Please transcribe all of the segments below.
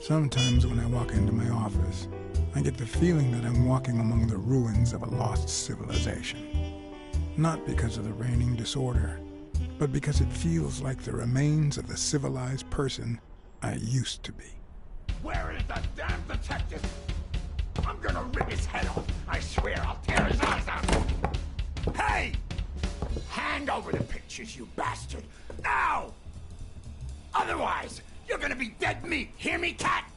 Sometimes when I walk into my office, I get the feeling that I'm walking among the ruins of a lost civilization. Not because of the reigning disorder, but because it feels like the remains of the civilized person I used to be. Where is the damn detective? I'm gonna rip his head off. I swear I'll tear his eyes out. Hey! Hand over the pictures, you bastard. Now! Otherwise, you're gonna be dead meat. Hear me, cat?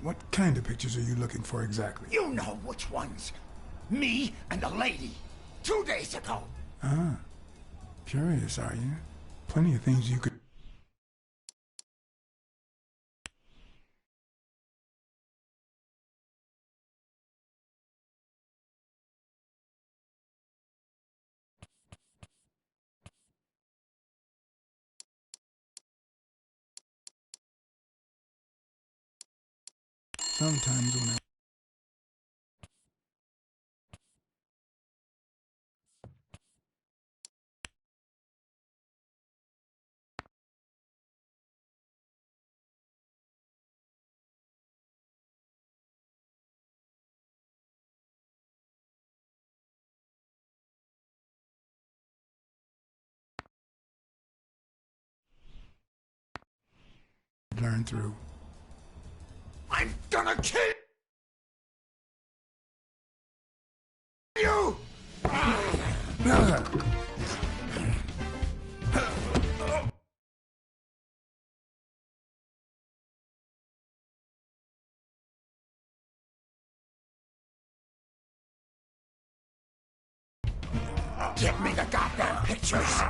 What kind of pictures are you looking for exactly? You know which ones. Me and a lady. 2 days ago. Ah, curious, are you? Plenty of things you could... Sometimes when I... learn through. I'm gonna kill you! Get me the goddamn pictures!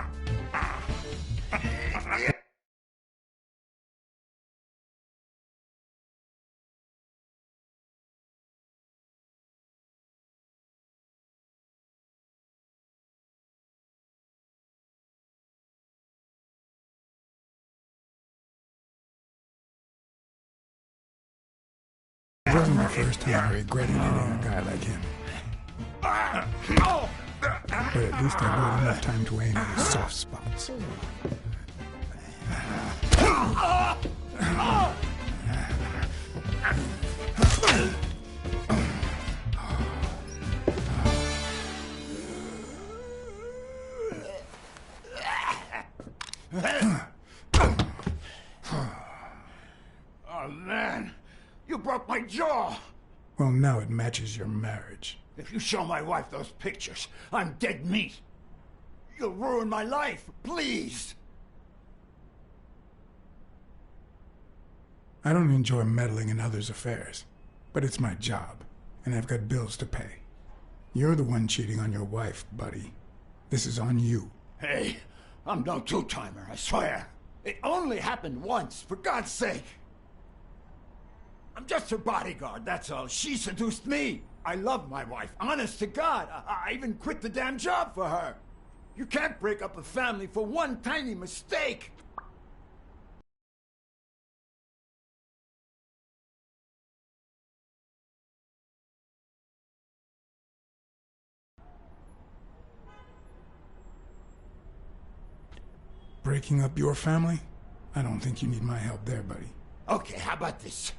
It wasn't the first time I regretted hitting a guy like him. But at least I bought enough time to aim at his soft spots. Oh, man. You broke my jaw. Well, now it matches your marriage. If you show my wife those pictures, I'm dead meat. You'll ruin my life, please. I don't enjoy meddling in others' affairs, but it's my job, and I've got bills to pay. You're the one cheating on your wife, buddy. This is on you. Hey, I'm no two-timer, I swear. It only happened once, for God's sake. I'm just her bodyguard, that's all. She seduced me. I love my wife, honest to God. I even quit the damn job for her. You can't break up a family for one tiny mistake. Breaking up your family? I don't think you need my help there, buddy. Okay, how about this?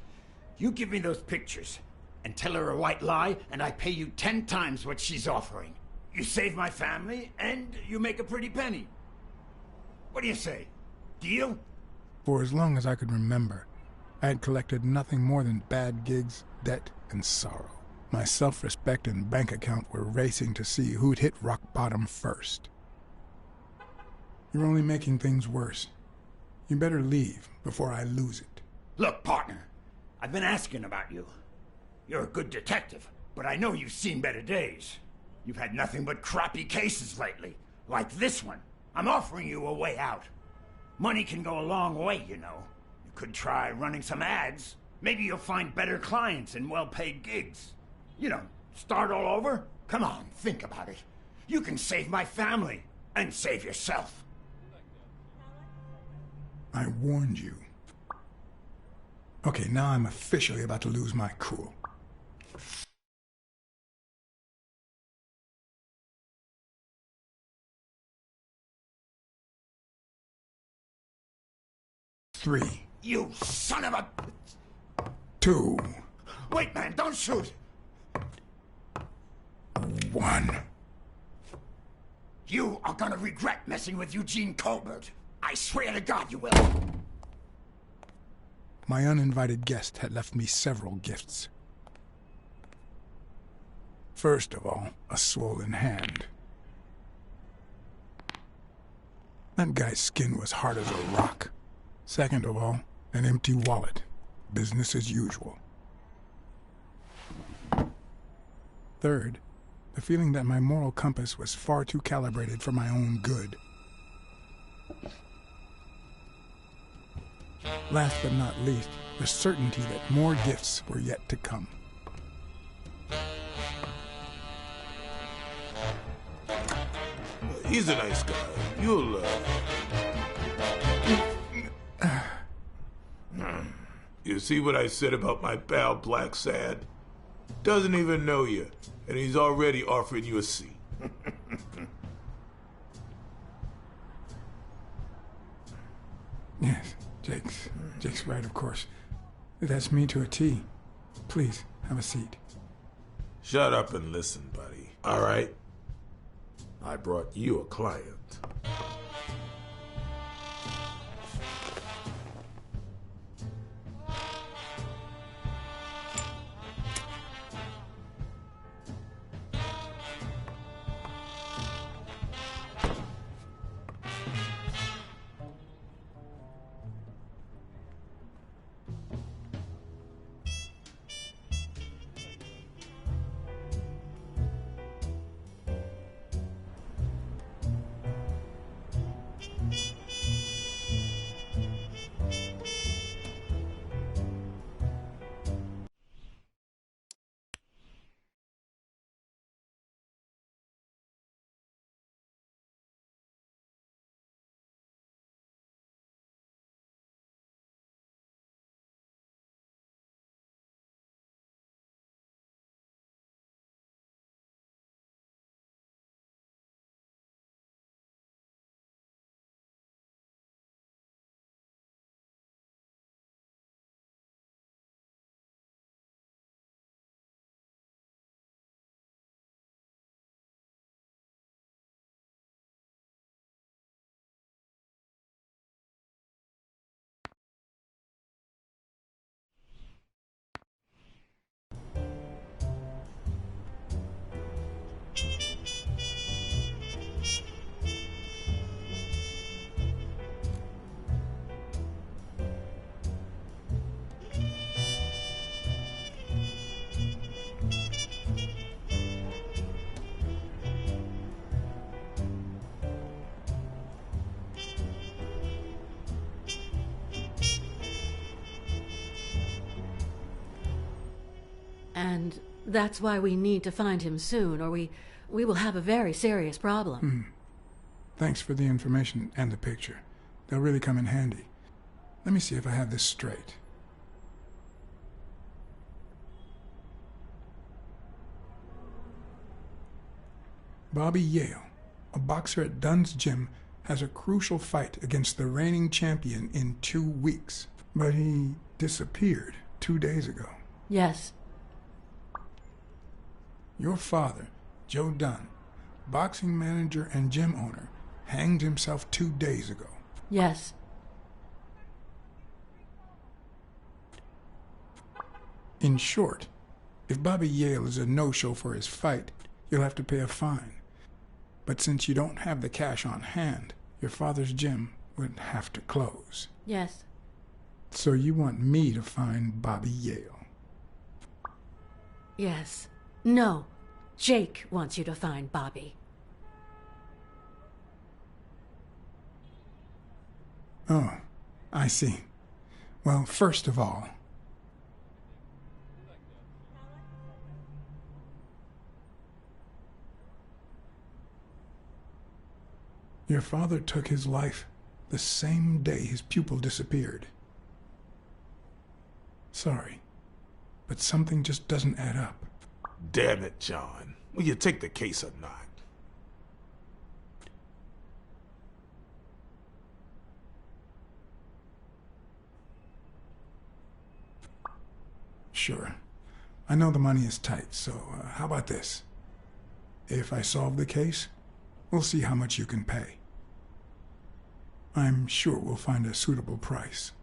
You give me those pictures and tell her a white lie, and I pay you 10 times what she's offering. You save my family, and you make a pretty penny. What do you say? Deal? For as long as I could remember, I had collected nothing more than bad gigs, debt, and sorrow. My self-respect and bank account were racing to see who'd hit rock bottom first. You're only making things worse. You better leave before I lose it. Look, partner, I've been asking about you. You're a good detective, but I know you've seen better days. You've had nothing but crappy cases lately, like this one. I'm offering you a way out. Money can go a long way, you know. You could try running some ads. Maybe you'll find better clients and well-paid gigs. You know, start all over? Come on, think about it. You can save my family and save yourself. I warned you. Okay, now I'm officially about to lose my cool. Three. You son of a... 2. Wait, man, don't shoot! 1. You are gonna regret messing with Eugene Colbert. I swear to God you will. My uninvited guest had left me several gifts. First of all, a swollen hand. That guy's skin was hard as a rock. Second of all, an empty wallet. Business as usual. Third, the feeling that my moral compass was far too calibrated for my own good. Last but not least, the certainty that more gifts were yet to come. He's a nice guy. You'll, You see what I said about my pal Blacksad? Doesn't even know you, and he's already offering you a seat. Yes, Jake's right, of course. That's me to a T. Please, have a seat. Shut up and listen, buddy. All right? I brought you a client. And that's why we need to find him soon, or we will have a very serious problem. Thanks for the information and the picture. They'll really come in handy. Let me see if I have this straight. Bobby Yale, a boxer at Dunn's gym, has a crucial fight against the reigning champion in 2 weeks. But he disappeared 2 days ago. Yes. Your father, Joe Dunn, boxing manager and gym owner, hanged himself 2 days ago. Yes. In short, if Bobby Yale is a no-show for his fight, you'll have to pay a fine. But since you don't have the cash on hand, your father's gym would have to close. Yes. So you want me to find Bobby Yale? Yes. No. Jake wants you to find Bobby. Oh, I see. Well, first of all, your father took his life the same day his pupil disappeared. Sorry, but something just doesn't add up. Damn it, John. Will you take the case or not? Sure. I know the money is tight, so how about this? If I solve the case, we'll see how much you can pay. I'm sure we'll find a suitable price.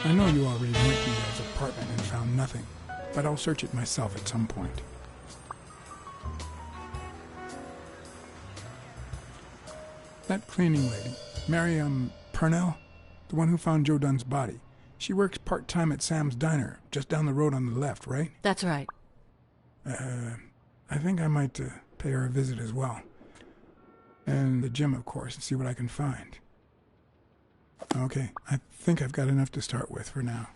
I know you already went to your guys' apartment and found nothing, but I'll search it myself at some point. That cleaning lady, Mary, Purnell, the one who found Joe Dunn's body, she works part-time at Sam's Diner, just down the road on the left, right? That's right. I think I might pay her a visit as well. And the gym, of course, and see what I can find. Okay, I think I've got enough to start with for now.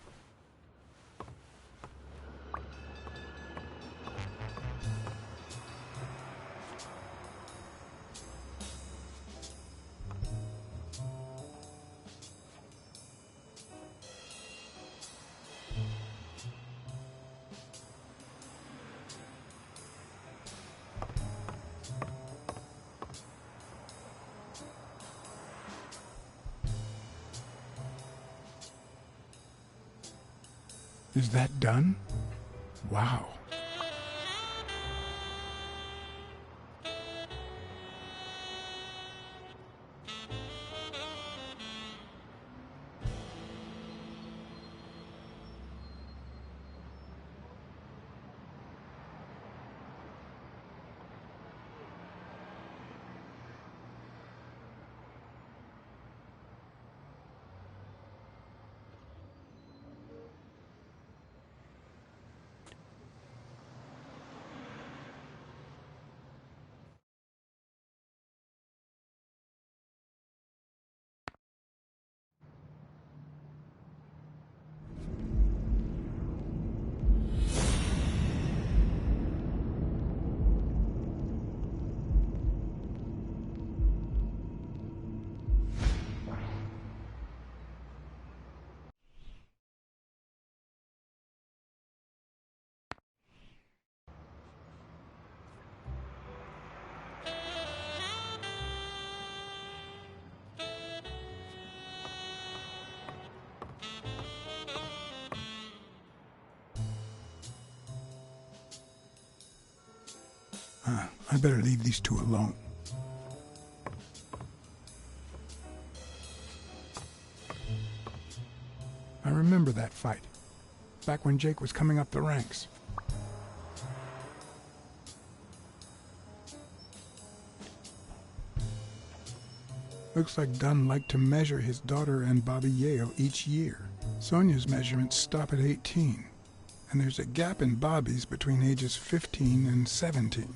Is that done? Wow. I better leave these two alone. I remember that fight, back when Jake was coming up the ranks. Looks like Dunn liked to measure his daughter and Bobby Yale each year. Sonia's measurements stop at 18, and there's a gap in Bobby's between ages 15 and 17.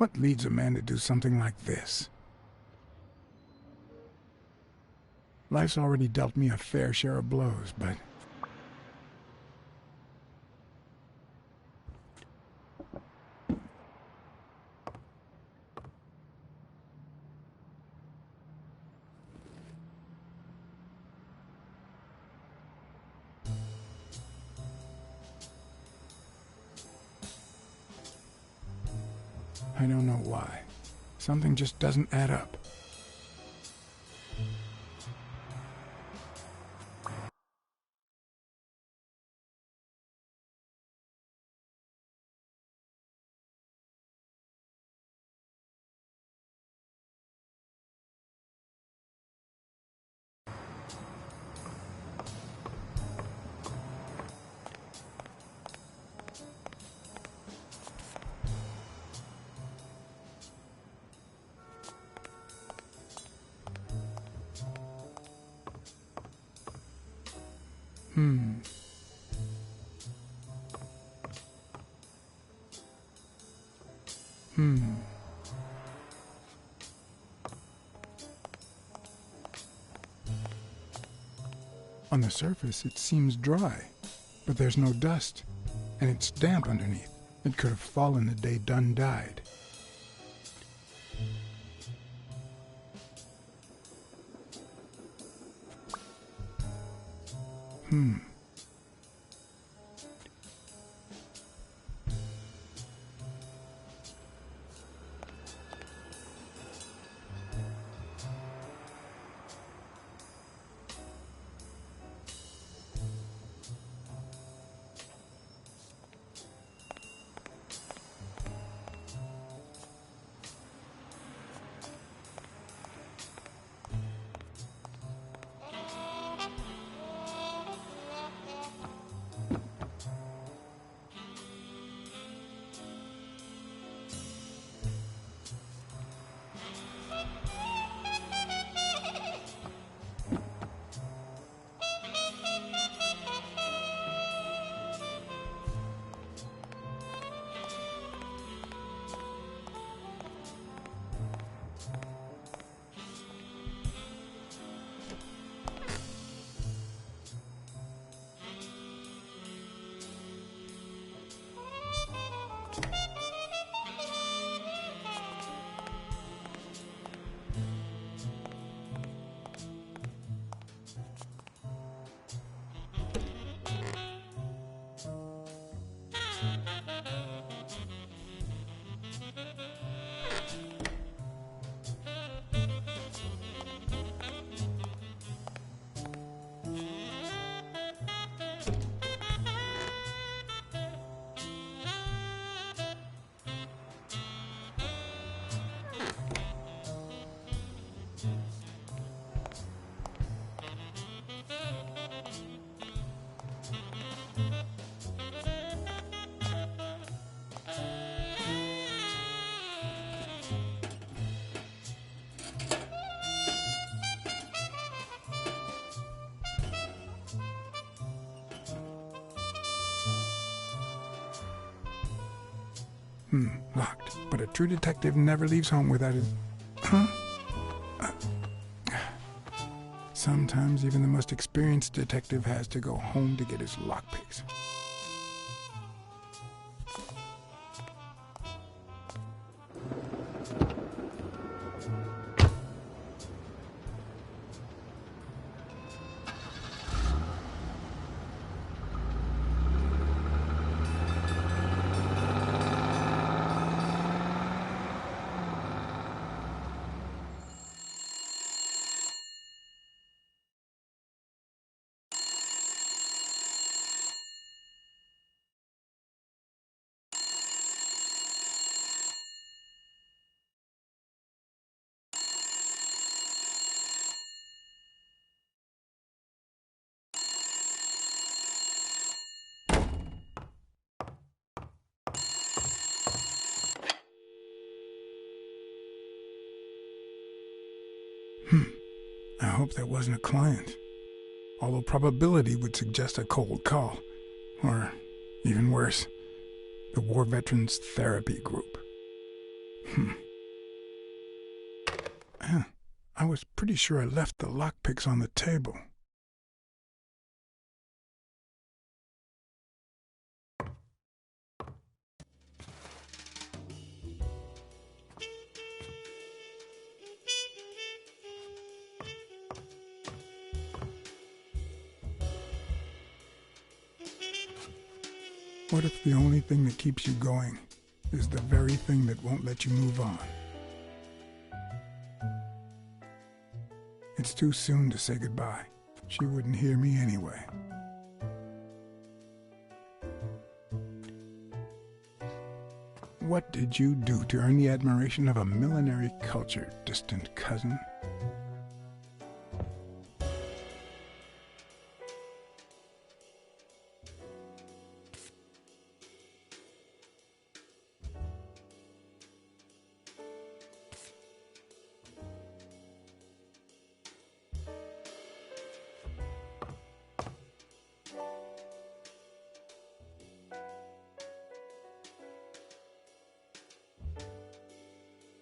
What leads a man to do something like this? Life's already dealt me a fair share of blows, but... I don't know why. Something just doesn't add up. On the surface, it seems dry, but there's no dust, and it's damp underneath. It could have fallen the day Dunn died. Locked. But a true detective never leaves home without it. Huh? Sometimes even the most experienced detective has to go home to get his lockpicks. I hope that wasn't a client. Although probability would suggest a cold call. Or, even worse, the War Veterans Therapy Group. I was pretty sure I left the lockpicks on the table. What if the only thing that keeps you going is the very thing that won't let you move on? It's too soon to say goodbye. She wouldn't hear me anyway. What did you do to earn the admiration of a millinery culture, distant cousin?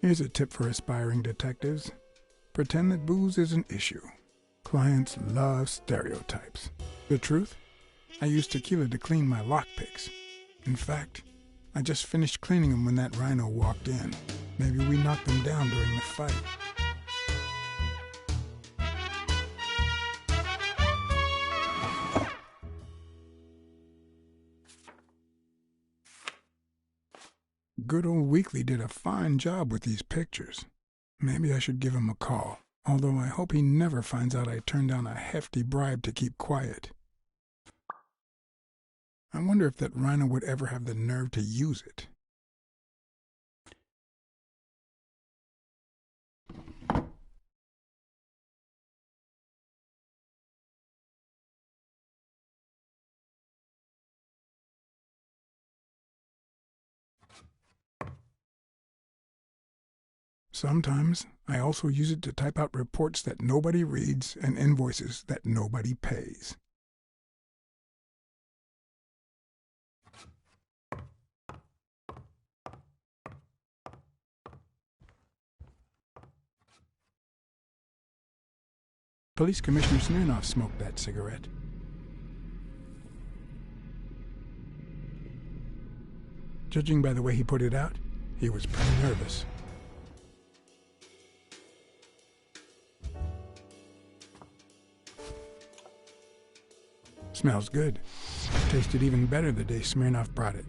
Here's a tip for aspiring detectives. Pretend that booze is an issue. Clients love stereotypes. The truth? I use tequila to clean my lockpicks. In fact, I just finished cleaning them when that rhino walked in. Maybe we knocked them down during the fight. Good old Weekly did a fine job with these pictures. Maybe I should give him a call, although I hope he never finds out I turned down a hefty bribe to keep quiet. I wonder if that rhino would ever have the nerve to use it. Sometimes I also use it to type out reports that nobody reads and invoices that nobody pays. Police Commissioner Smirnoff smoked that cigarette. Judging by the way he put it out, he was pretty nervous. Smells good. Tasted even better the day Smirnoff brought it,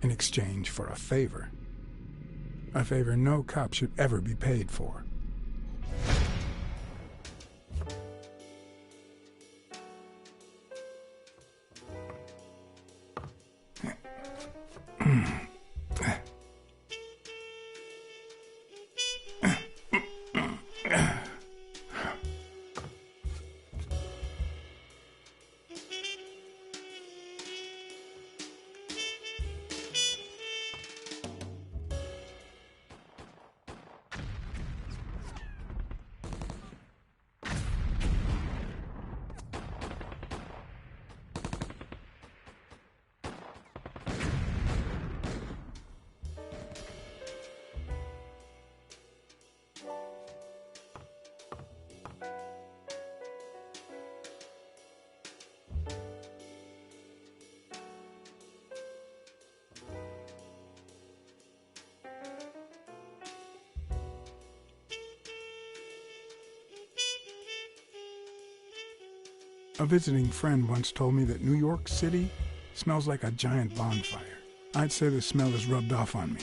in exchange for a favor. A favor no cop should ever be paid for. A visiting friend once told me that New York City smells like a giant bonfire. I'd say the smell is rubbed off on me.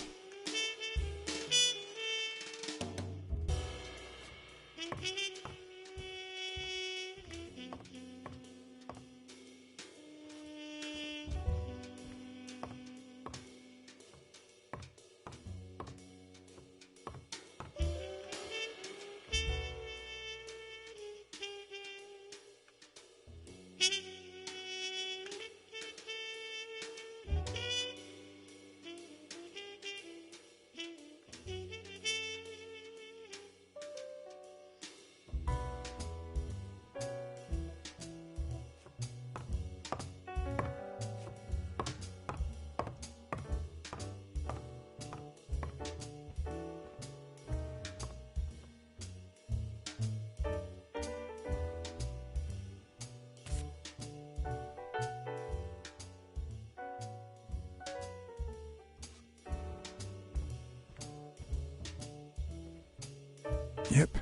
Yep,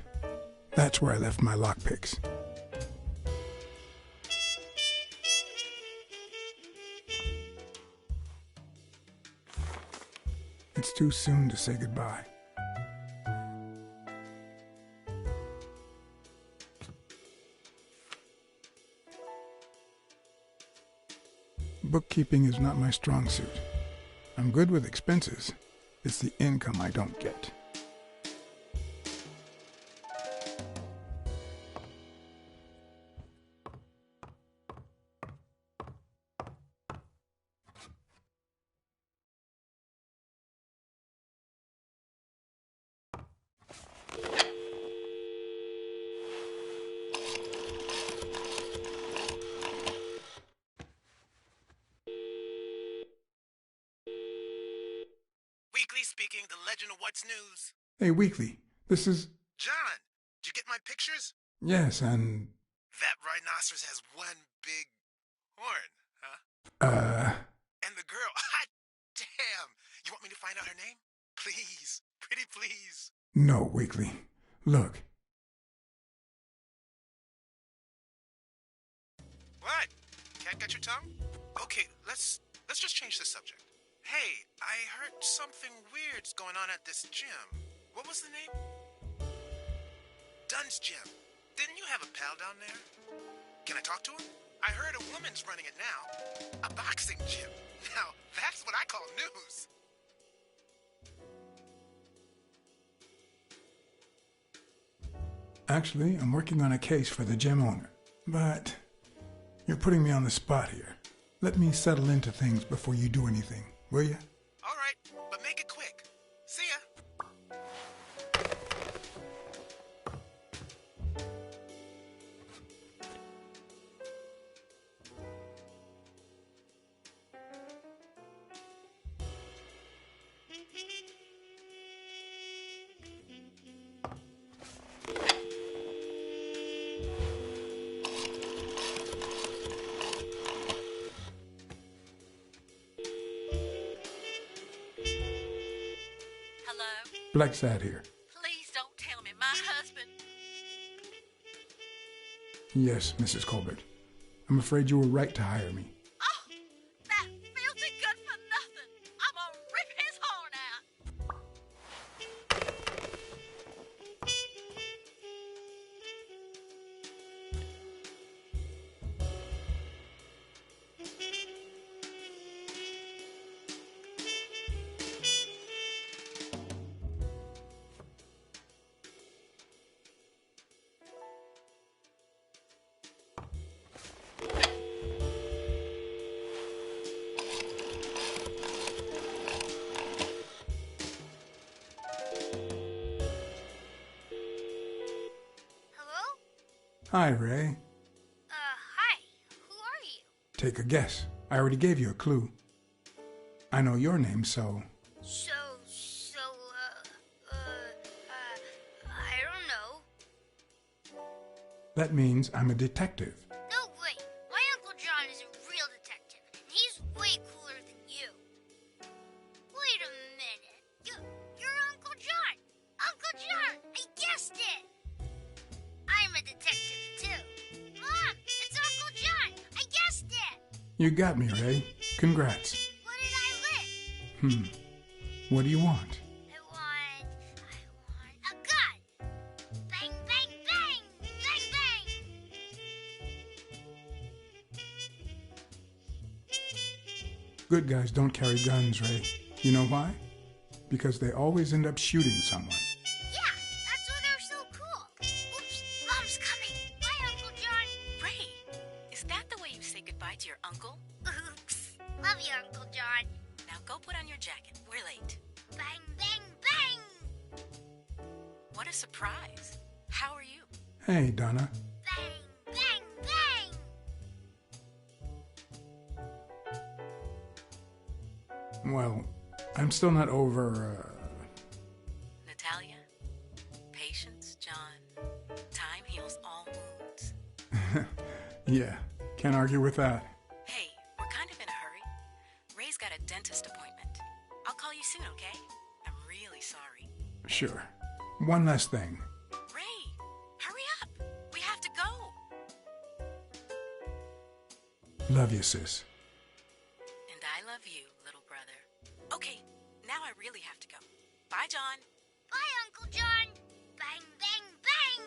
that's where I left my lockpicks. It's too soon to say goodbye. Bookkeeping is not my strong suit. I'm good with expenses. It's the income I don't get. Weekly speaking, the legend of what's news. Hey, Weekly, this is... John, did you get my pictures? Yes, and... That rhinoceros has one big horn, huh? And the girl, hot damn. You want me to find out her name? Please, pretty please. No, Weekly. Look. What? Can't get your tongue? Okay, let's just change the subject. Hey, I heard something weird's going on at this gym. What was the name? Dunn's Gym. Didn't you have a pal down there? Can I talk to him? I heard a woman's running it now. A boxing gym. Now, that's what I call news. Actually, I'm working on a case for the gym owner. But you're putting me on the spot here. Let me settle into things before you do anything, will you? All right, but make it quick. See ya. Blacksad here. Please don't tell me my husband... Yes, Mrs. Colbert. I'm afraid you were right to hire me. Oh, that filthy good for nothing. I'm gonna rip his horn out. Hi, Ray. Hi. Who are you? Take a guess. I already gave you a clue. I know your name, so... I don't know. That means I'm a detective. No way. My Uncle John is a real detective, and he's way cooler than you. Wait a minute. You're Uncle John. Uncle John, I guessed it. I'm a detective, too. Mom, it's Uncle John. I guessed it. You got me, Ray. Congrats. What did I win? What do you want? I want a gun. Bang, bang, bang! Bang, bang! Good guys don't carry guns, Ray. You know why? Because they always end up shooting someone. Yeah, that's why they're so cool. Oops, Mom's coming. Bye, Uncle John. Ray, is that the way you say goodbye to your uncle? Oops. Love you, Uncle John. Now go put on your jacket. We're late. Bang, bang, bang! What a surprise. How are you? Hey, Donna. Bang, bang, bang! Well, I'm still not over, Natalia? Patience, John. Time heals all wounds. Yeah, can't argue with that. Hey, we're kind of in a hurry. Ray's got a dentist appointment. I'll call you soon, okay? I'm really sorry. Sure. One last thing. Ray, hurry up. We have to go. Love you, sis. And I love you, little brother. Okay, now I really have to go. Bye, John. Bye, Uncle John. Bang, bang, bang!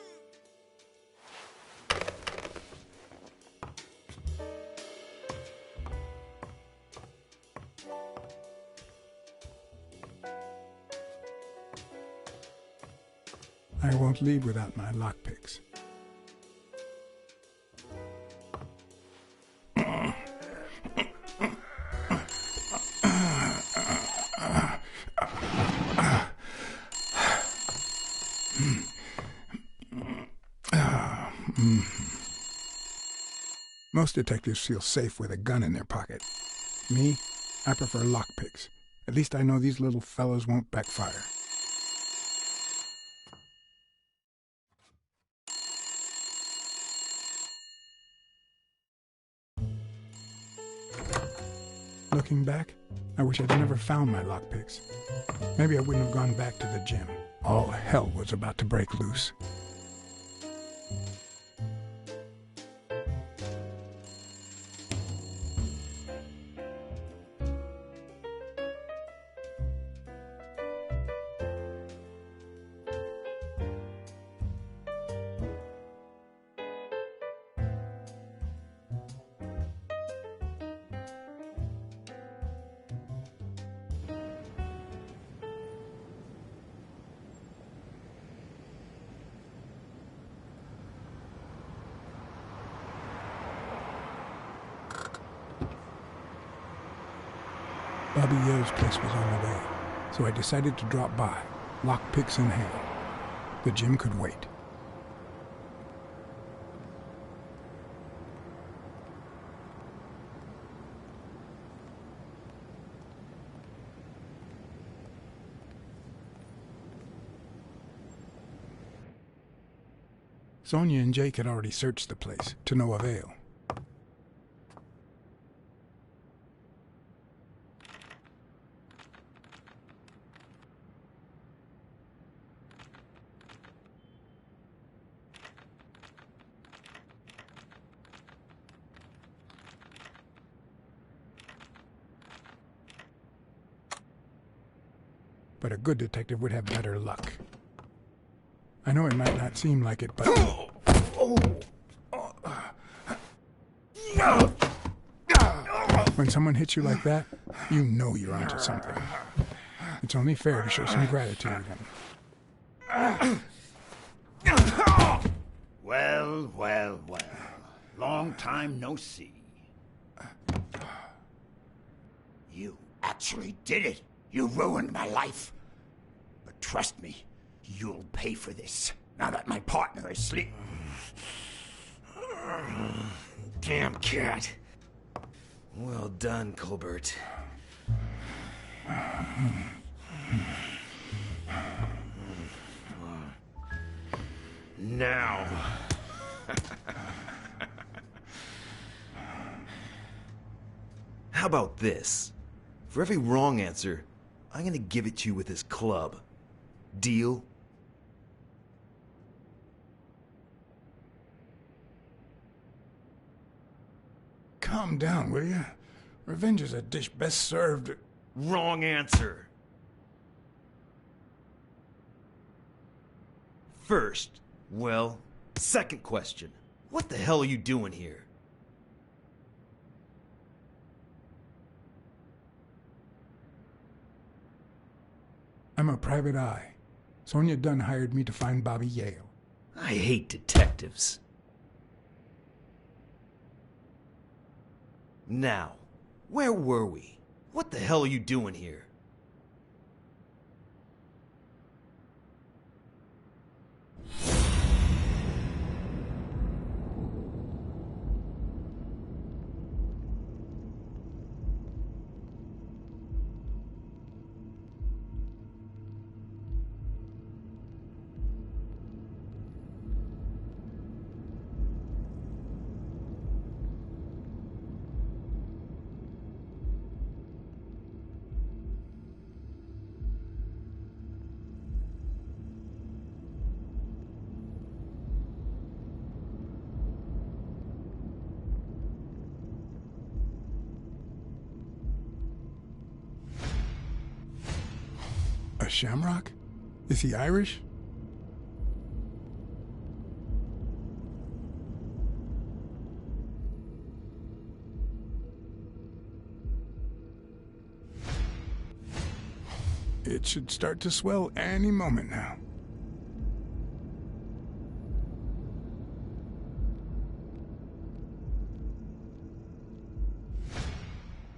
I won't leave without my lockpicks. Most detectives feel safe with a gun in their pocket. Me, I prefer lockpicks. At least I know these little fellows won't backfire. Looking back, I wish I'd never found my lockpicks. Maybe I wouldn't have gone back to the gym. All hell was about to break loose. Bobby Yo's place was on the way, so I decided to drop by, lockpicks in hand. The gym could wait. Sonia and Jake had already searched the place, to no avail. But a good detective would have better luck. I know it might not seem like it, but... When someone hits you like that, you know you're onto something. It's only fair to show some gratitude. Well, well, well. Long time no see. You actually did it. You ruined my life. But trust me, you'll pay for this, now that my partner is asleep. Damn cat. Well done, Colbert. Now. How about this? For every wrong answer, I'm gonna give it to you with this club. Deal? Calm down, will you? Revenge is a dish best served... Wrong answer. First, well, second question. What the hell are you doing here? I'm a private eye. Sonia Dunn hired me to find Bobby Yale. I hate detectives. Now, where were we? What the hell are you doing here? A shamrock? Is he Irish? It should start to swell any moment now.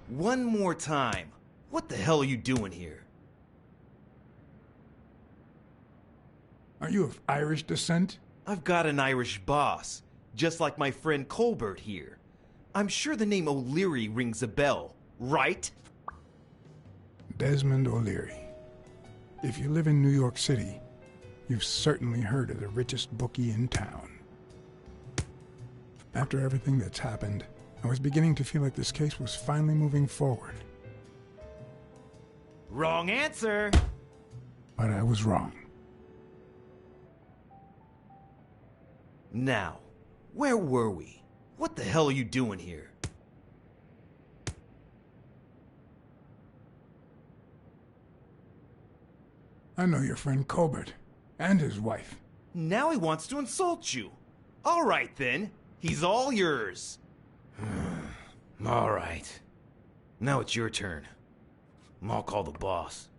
One more time. What the hell are you doing here? Are you of Irish descent? I've got an Irish boss, just like my friend Colbert here. I'm sure the name O'Leary rings a bell, right? Desmond O'Leary. If you live in New York City, you've certainly heard of the richest bookie in town. After everything that's happened, I was beginning to feel like this case was finally moving forward. Wrong answer! But I was wrong. Now, where were we? What the hell are you doing here? I know your friend Colbert and his wife. Now he wants to insult you. All right, then. He's all yours. All right. Now it's your turn. I'll call the boss.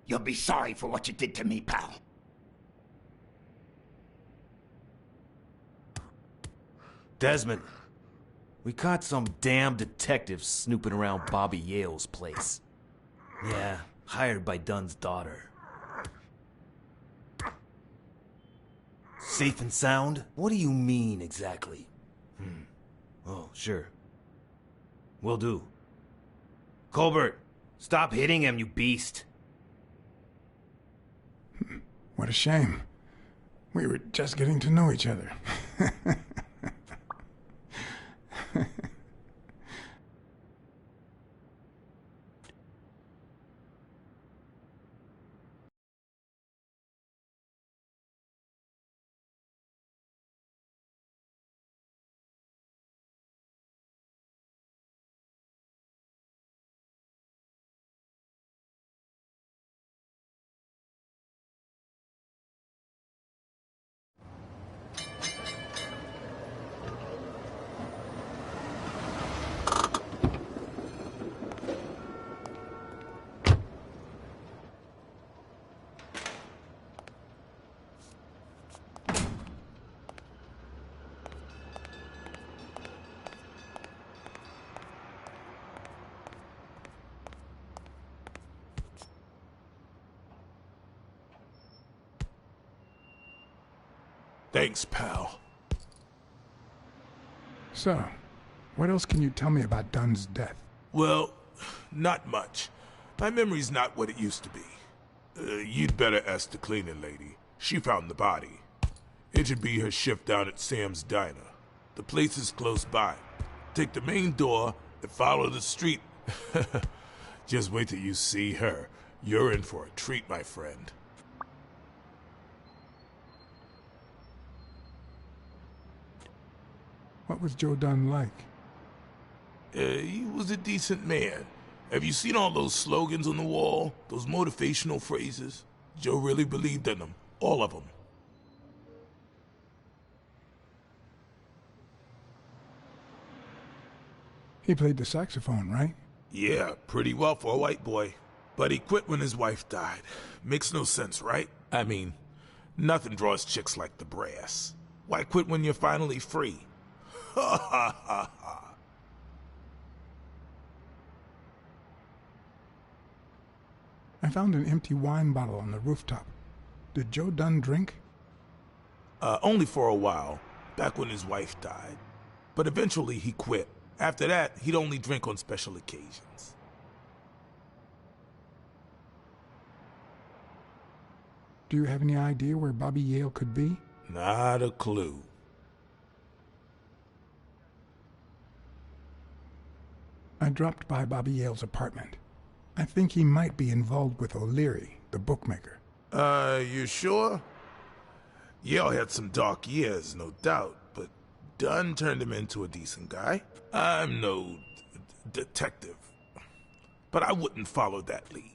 You'll be sorry for what you did to me, pal. Desmond, we caught some damn detectives snooping around Bobby Yale's place. Yeah, hired by Dunn's daughter. Safe and sound? What do you mean, exactly? Oh, sure. Will do. Colbert, stop hitting him, you beast. What a shame. We were just getting to know each other. Thanks, pal. So, what else can you tell me about Dunn's death? Well, not much. My memory's not what it used to be. You'd better ask the cleaning lady. She found the body. It should be her shift down at Sam's Diner. The place is close by. Take the main door and follow the street. Just wait till you see her. You're in for a treat, my friend. What was Joe Dunn like? He was a decent man. Have you seen all those slogans on the wall? Those motivational phrases? Joe really believed in them. All of them. He played the saxophone, right? Yeah, pretty well for a white boy. But he quit when his wife died. Makes no sense, right? I mean, nothing draws chicks like the brass. Why quit when you're finally free? Ha ha ha ha. I found an empty wine bottle on the rooftop. Did Joe Dunn drink? Only for a while, back when his wife died. But eventually he quit. After that, he'd only drink on special occasions. Do you have any idea where Bobby Yale could be? Not a clue. I dropped by Bobby Yale's apartment. I think he might be involved with O'Leary, the bookmaker. You sure? Yale had some dark years, no doubt, but Dunn turned him into a decent guy. I'm no detective, but I wouldn't follow that lead.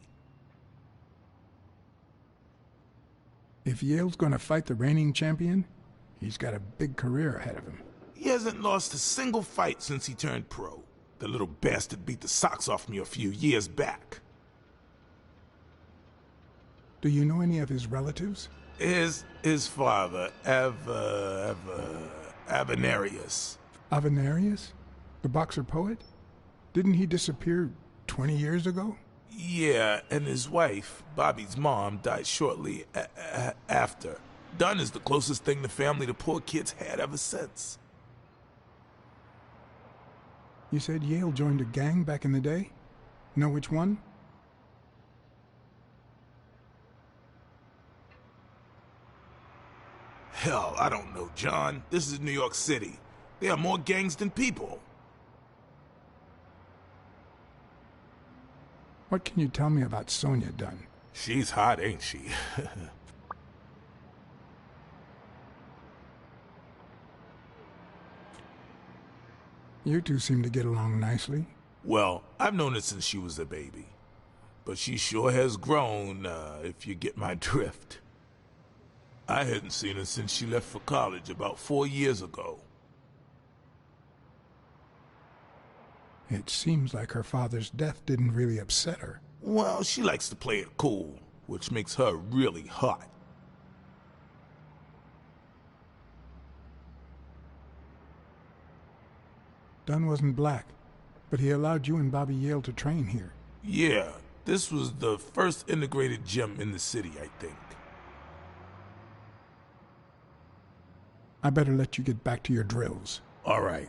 If Yale's going to fight the reigning champion, he's got a big career ahead of him. He hasn't lost a single fight since he turned pro. The little bastard beat the socks off me a few years back. Do you know any of his relatives? His father, Avenarius. Avenarius? The boxer poet? Didn't he disappear 20 years ago? Yeah, and his wife, Bobby's mom, died shortly after. Dunn is the closest thing the family to poor kids had ever since. You said Yale joined a gang back in the day? Know which one? Hell, I don't know, John. This is New York City. There are more gangs than people. What can you tell me about Sonia Dunn? She's hot, ain't she? You two seem to get along nicely. Well, I've known her since she was a baby. But she sure has grown, if you get my drift. I hadn't seen her since she left for college about 4 years ago. It seems like her father's death didn't really upset her. Well, she likes to play it cool, which makes her really hot. Dunn wasn't black, but he allowed you and Bobby Yale to train here. Yeah, this was the first integrated gym in the city, I think. I better let you get back to your drills. All right.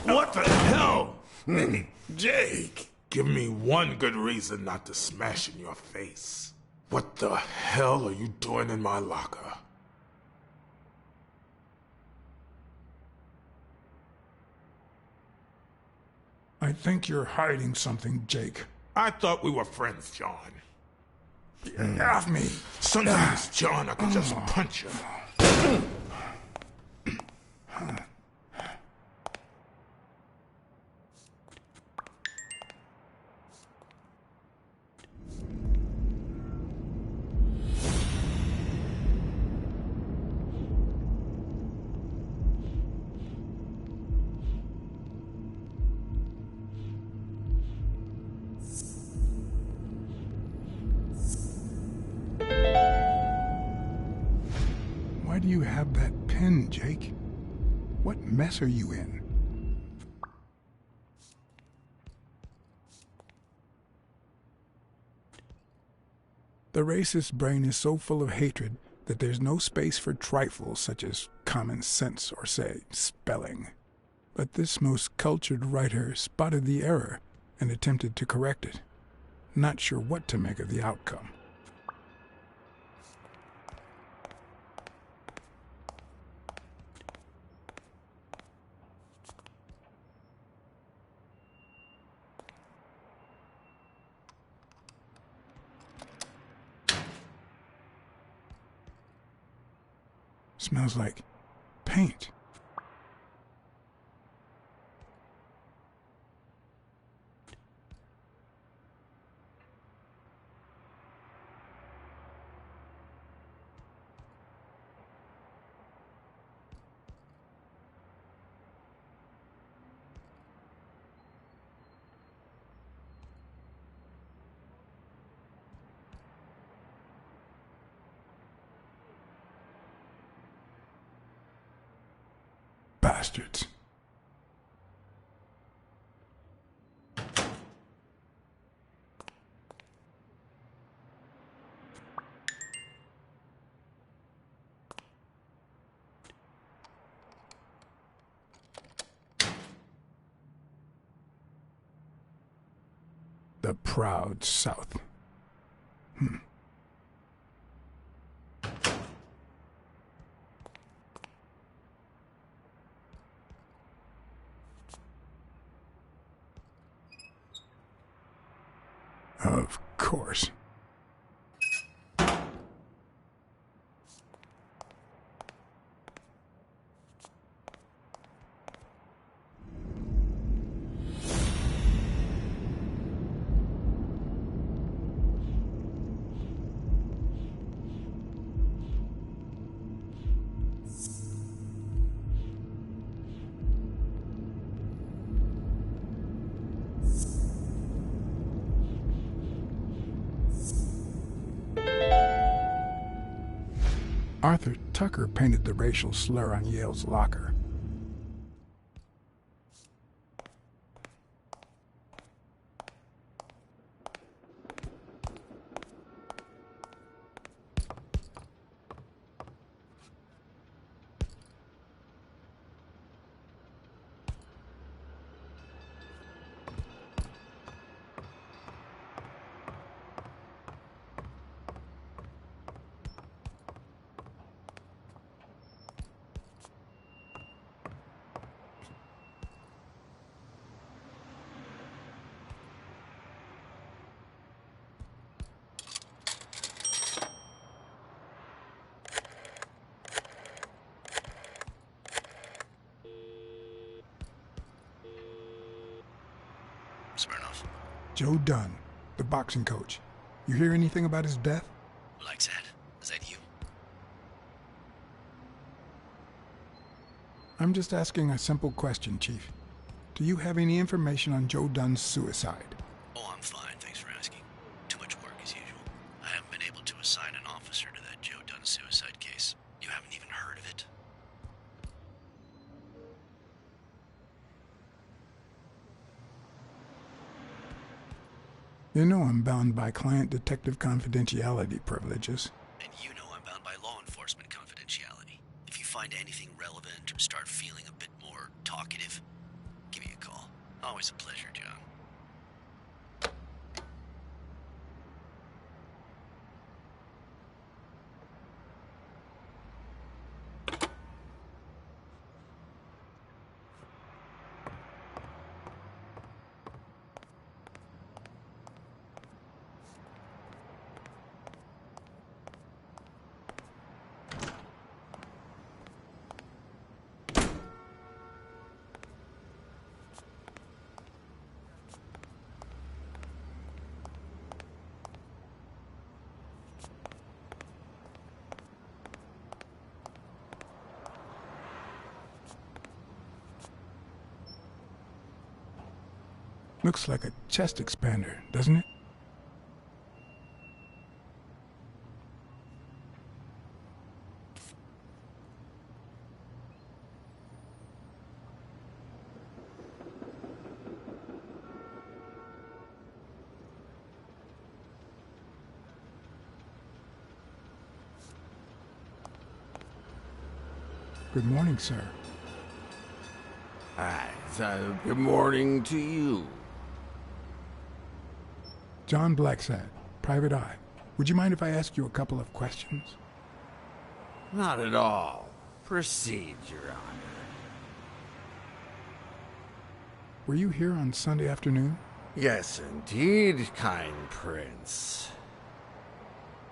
What the hell? Hey, Jake, give me one good reason not to smash in your face. What the hell are you doing in my locker? I think you're hiding something, Jake. I thought we were friends, John. Get off me! Sometimes, John, I can just punch you. Why do you have that pen, Jake? What mess are you in? The racist brain is so full of hatred that there's no space for trifles such as common sense or, say, spelling. But this most cultured writer spotted the error and attempted to correct it. Not sure what to make of the outcome. Smells like paint. Bastards. The proud South. Of course. Arthur Tucker painted the racial slur on Yale's locker. Smirnoff. Joe Dunn, the boxing coach. You hear anything about his death? Blacksad, is that you? I'm just asking a simple question, Chief. Do you have any information on Joe Dunn's suicide? Oh, I'm fine, thanks for asking. Too much work as usual. I haven't been able to assign an officer to that Joe Dunn suicide case. You haven't even heard of it? You know I'm bound by client detective confidentiality privileges. And you know I'm bound by law enforcement confidentiality. If you find anything relevant and start feeling a bit more talkative, give me a call. Always a pleasure, John. Looks like a chest expander, doesn't it? Good morning, sir. Hi, good morning to you. John Blacksad, Private Eye. Would you mind if I ask you a couple of questions? Not at all. Proceed, Your Honor. Were you here on Sunday afternoon? Yes, indeed, kind prince.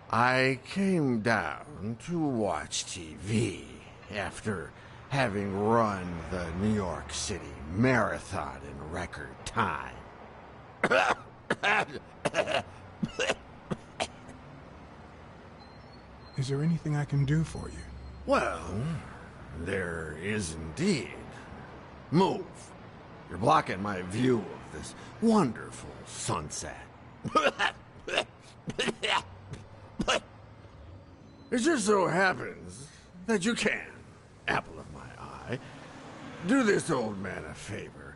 I came down to watch TV after having run the New York City Marathon in record time. Is there anything I can do for you? Well, there is indeed. Move. You're blocking my view of this wonderful sunset. It just so happens that you can, apple of my eye, do this old man a favor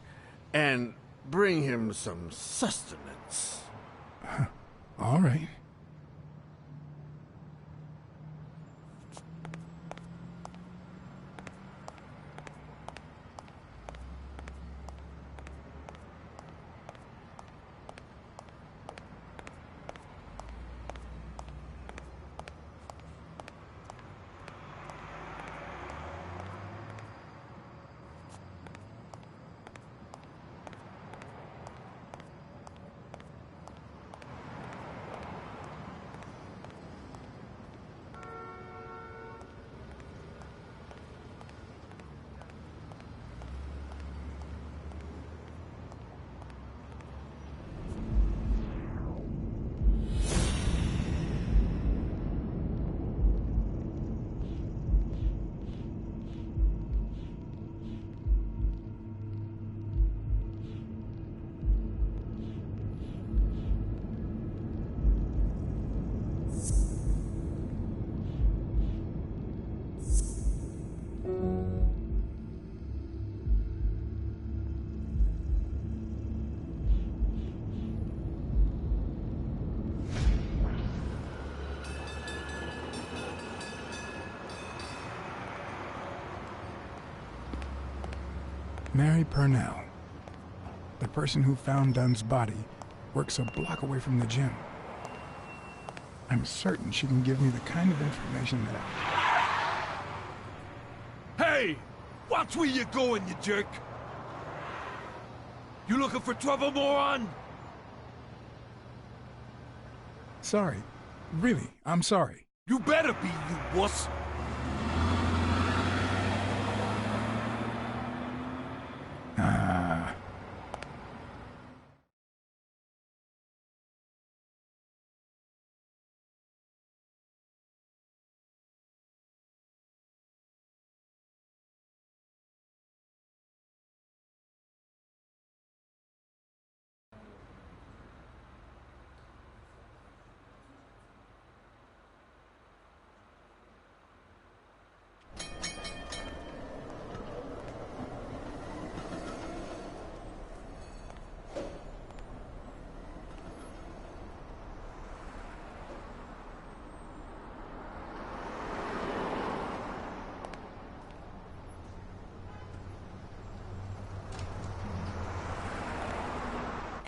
and bring him some sustenance. All right. Mary Purnell, the person who found Dunn's body, works a block away from the gym. I'm certain she can give me the kind of information that Hey! Watch where you're going, you jerk! You looking for trouble, moron? Sorry. Really, I'm sorry. You better be, you wuss!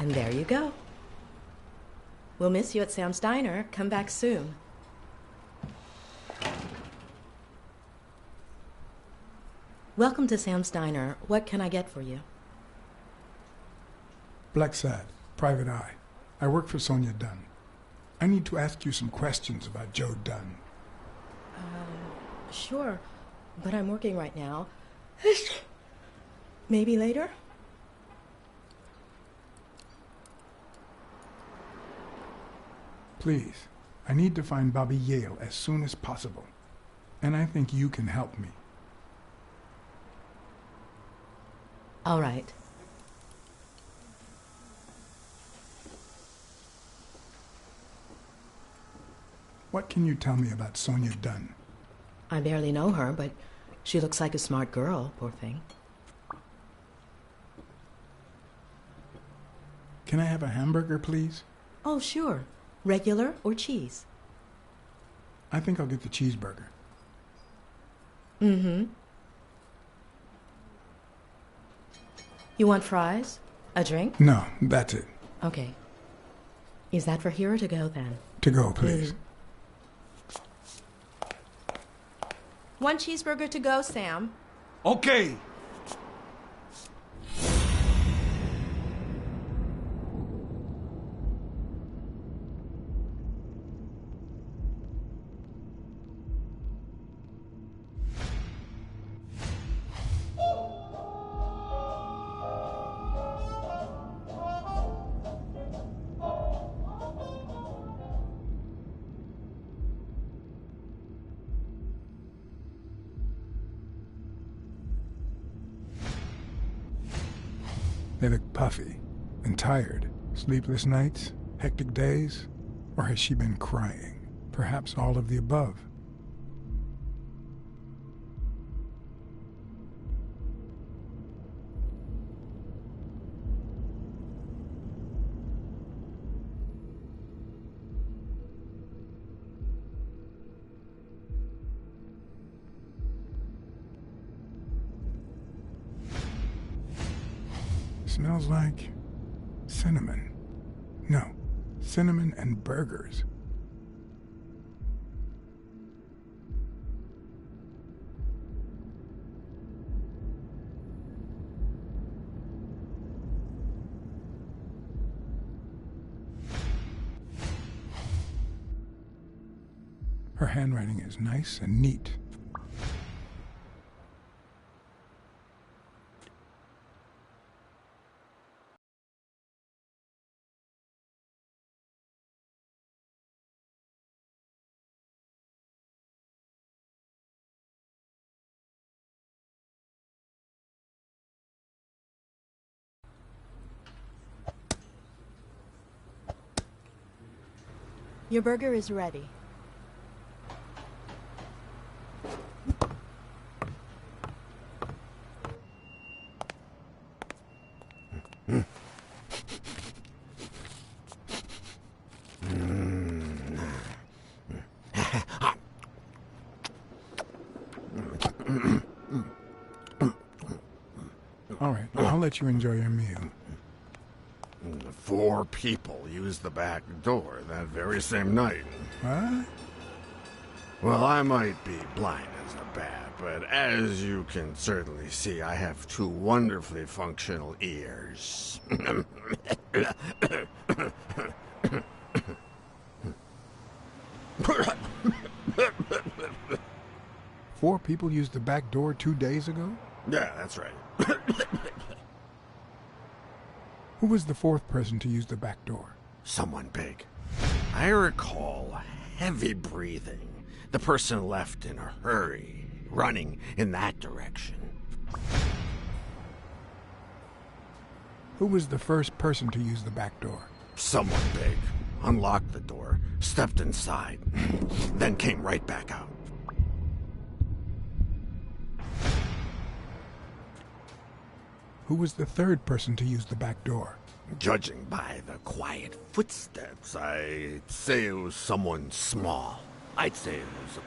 And there you go. We'll miss you at Sam's Diner. Come back soon. Welcome to Sam's Diner. What can I get for you? Blacksad, Private Eye. I work for Sonia Dunn. I need to ask you some questions about Joe Dunn. Sure, but I'm working right now. Maybe later? Please, I need to find Bobby Yale as soon as possible. And I think you can help me. All right. What can you tell me about Sonia Dunn? I barely know her, but she looks like a smart girl, poor thing. Can I have a hamburger, please? Oh, sure. Regular or cheese? I think I'll get the cheeseburger. Mm-hmm. You want fries? A drink? No, that's it. Okay. Is that for here or to go, then? To go, please. One cheeseburger to go, Sam. Okay. They look puffy and tired. Sleepless nights? Hectic days? Or has she been crying? Perhaps all of the above. Smells like cinnamon. No, cinnamon and burgers. Her handwriting is nice and neat. Your burger is ready. All right, I'll let you enjoy your meal. 4 people used the back door that very same night. What? Well, I might be blind as a bat, but as you can certainly see, I have 2 wonderfully functional ears. 4 people used the back door 2 days ago? Yeah, that's right. Who was the 4th person to use the back door? Someone big. I recall heavy breathing. The person left in a hurry, running in that direction. Who was the first person to use the back door? Someone big. Unlocked the door, stepped inside, then came right back out. Who was the 3rd person to use the back door? Judging by the quiet footsteps, I'd say it was someone small. I'd say it was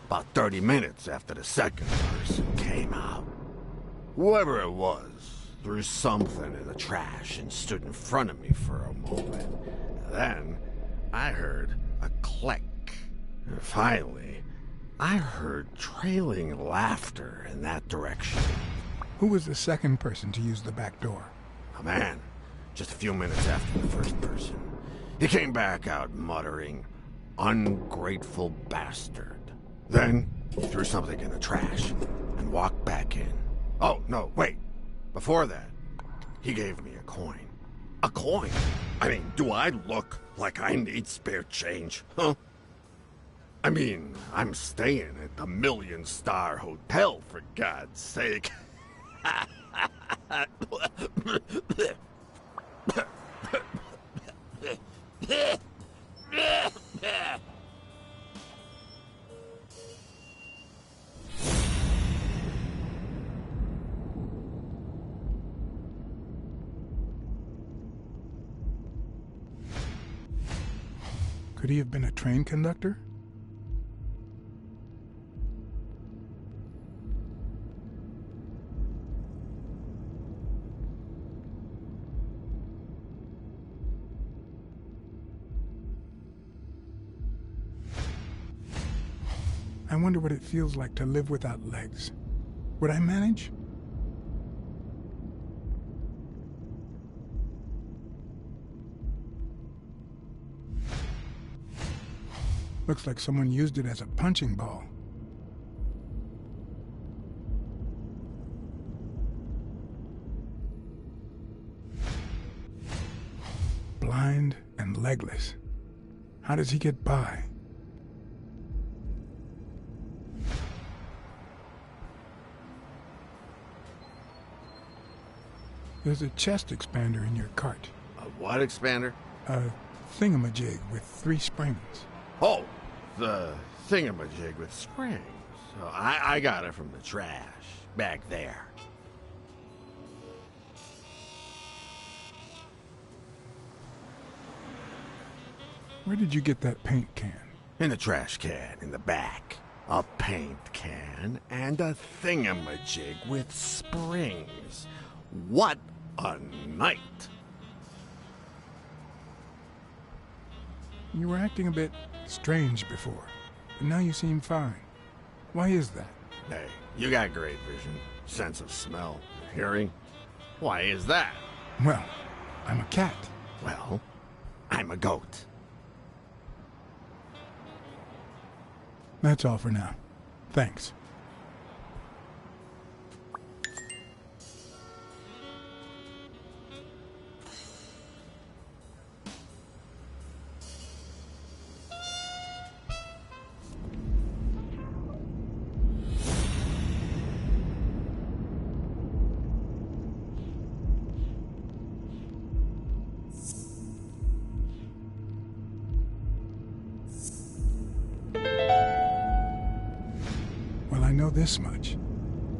about 30 minutes after the 2nd person came out. Whoever it was threw something in the trash and stood in front of me for a moment. Then I heard a click. And finally, I heard trailing laughter in that direction. Who was the second person to use the back door? A man, just a few minutes after the first person. He came back out muttering, "Ungrateful bastard." Then he threw something in the trash and walked back in. Oh, no, wait. Before that, he gave me a coin. A coin? I mean, do I look like I need spare change, huh? I mean, I'm staying at the Million-Star Hotel, for God's sake. Could he have been a train conductor? I wonder what it feels like to live without legs. Would I manage? Looks like someone used it as a punching ball. Blind and legless. How does he get by? There's a chest expander in your cart. A what expander? A thingamajig with 3 springs. Oh, the thingamajig with springs. Oh, I got it from the trash, back there. Where did you get that paint can? In the trash can, in the back. A paint can and a thingamajig with springs. What a night! You were acting a bit strange before, but now you seem fine. Why is that? Hey, you got great vision, sense of smell, hearing. Why is that? Well, I'm a cat. Well, I'm a goat. That's all for now. Thanks. Well, I know this much.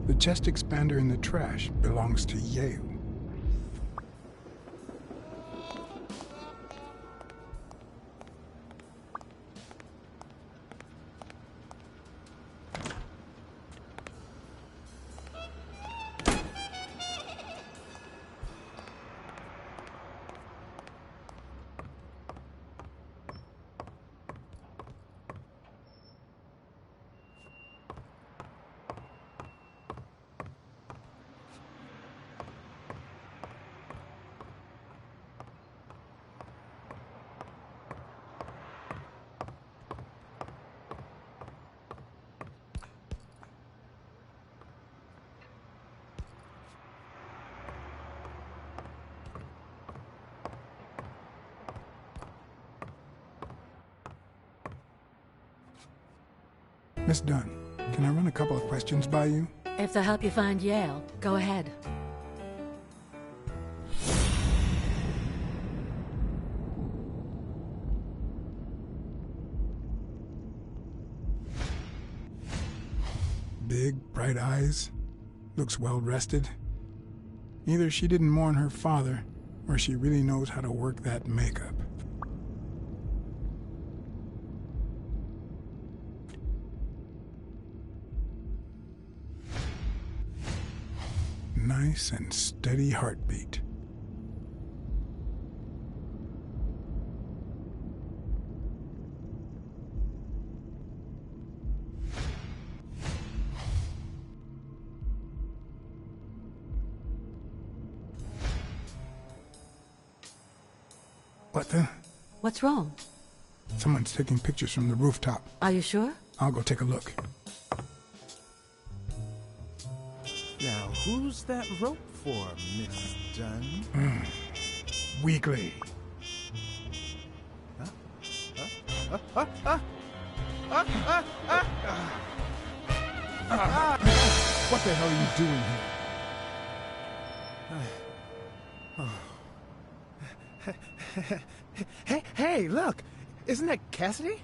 The chest expander in the trash belongs to Yale. Miss Dunn, can I run a couple of questions by you? If they'll help you find Yale, go ahead. Big, bright eyes. Looks well rested. Either she didn't mourn her father, or she really knows how to work that makeup. nice and steady heartbeat. What the? What's wrong? Someone's taking pictures from the rooftop. Are you sure? I'll go take a look. Now, who's that rope for, Miss Dunn? Weekly. What the hell are you doing here? Hey, look! Isn't that Cassidy?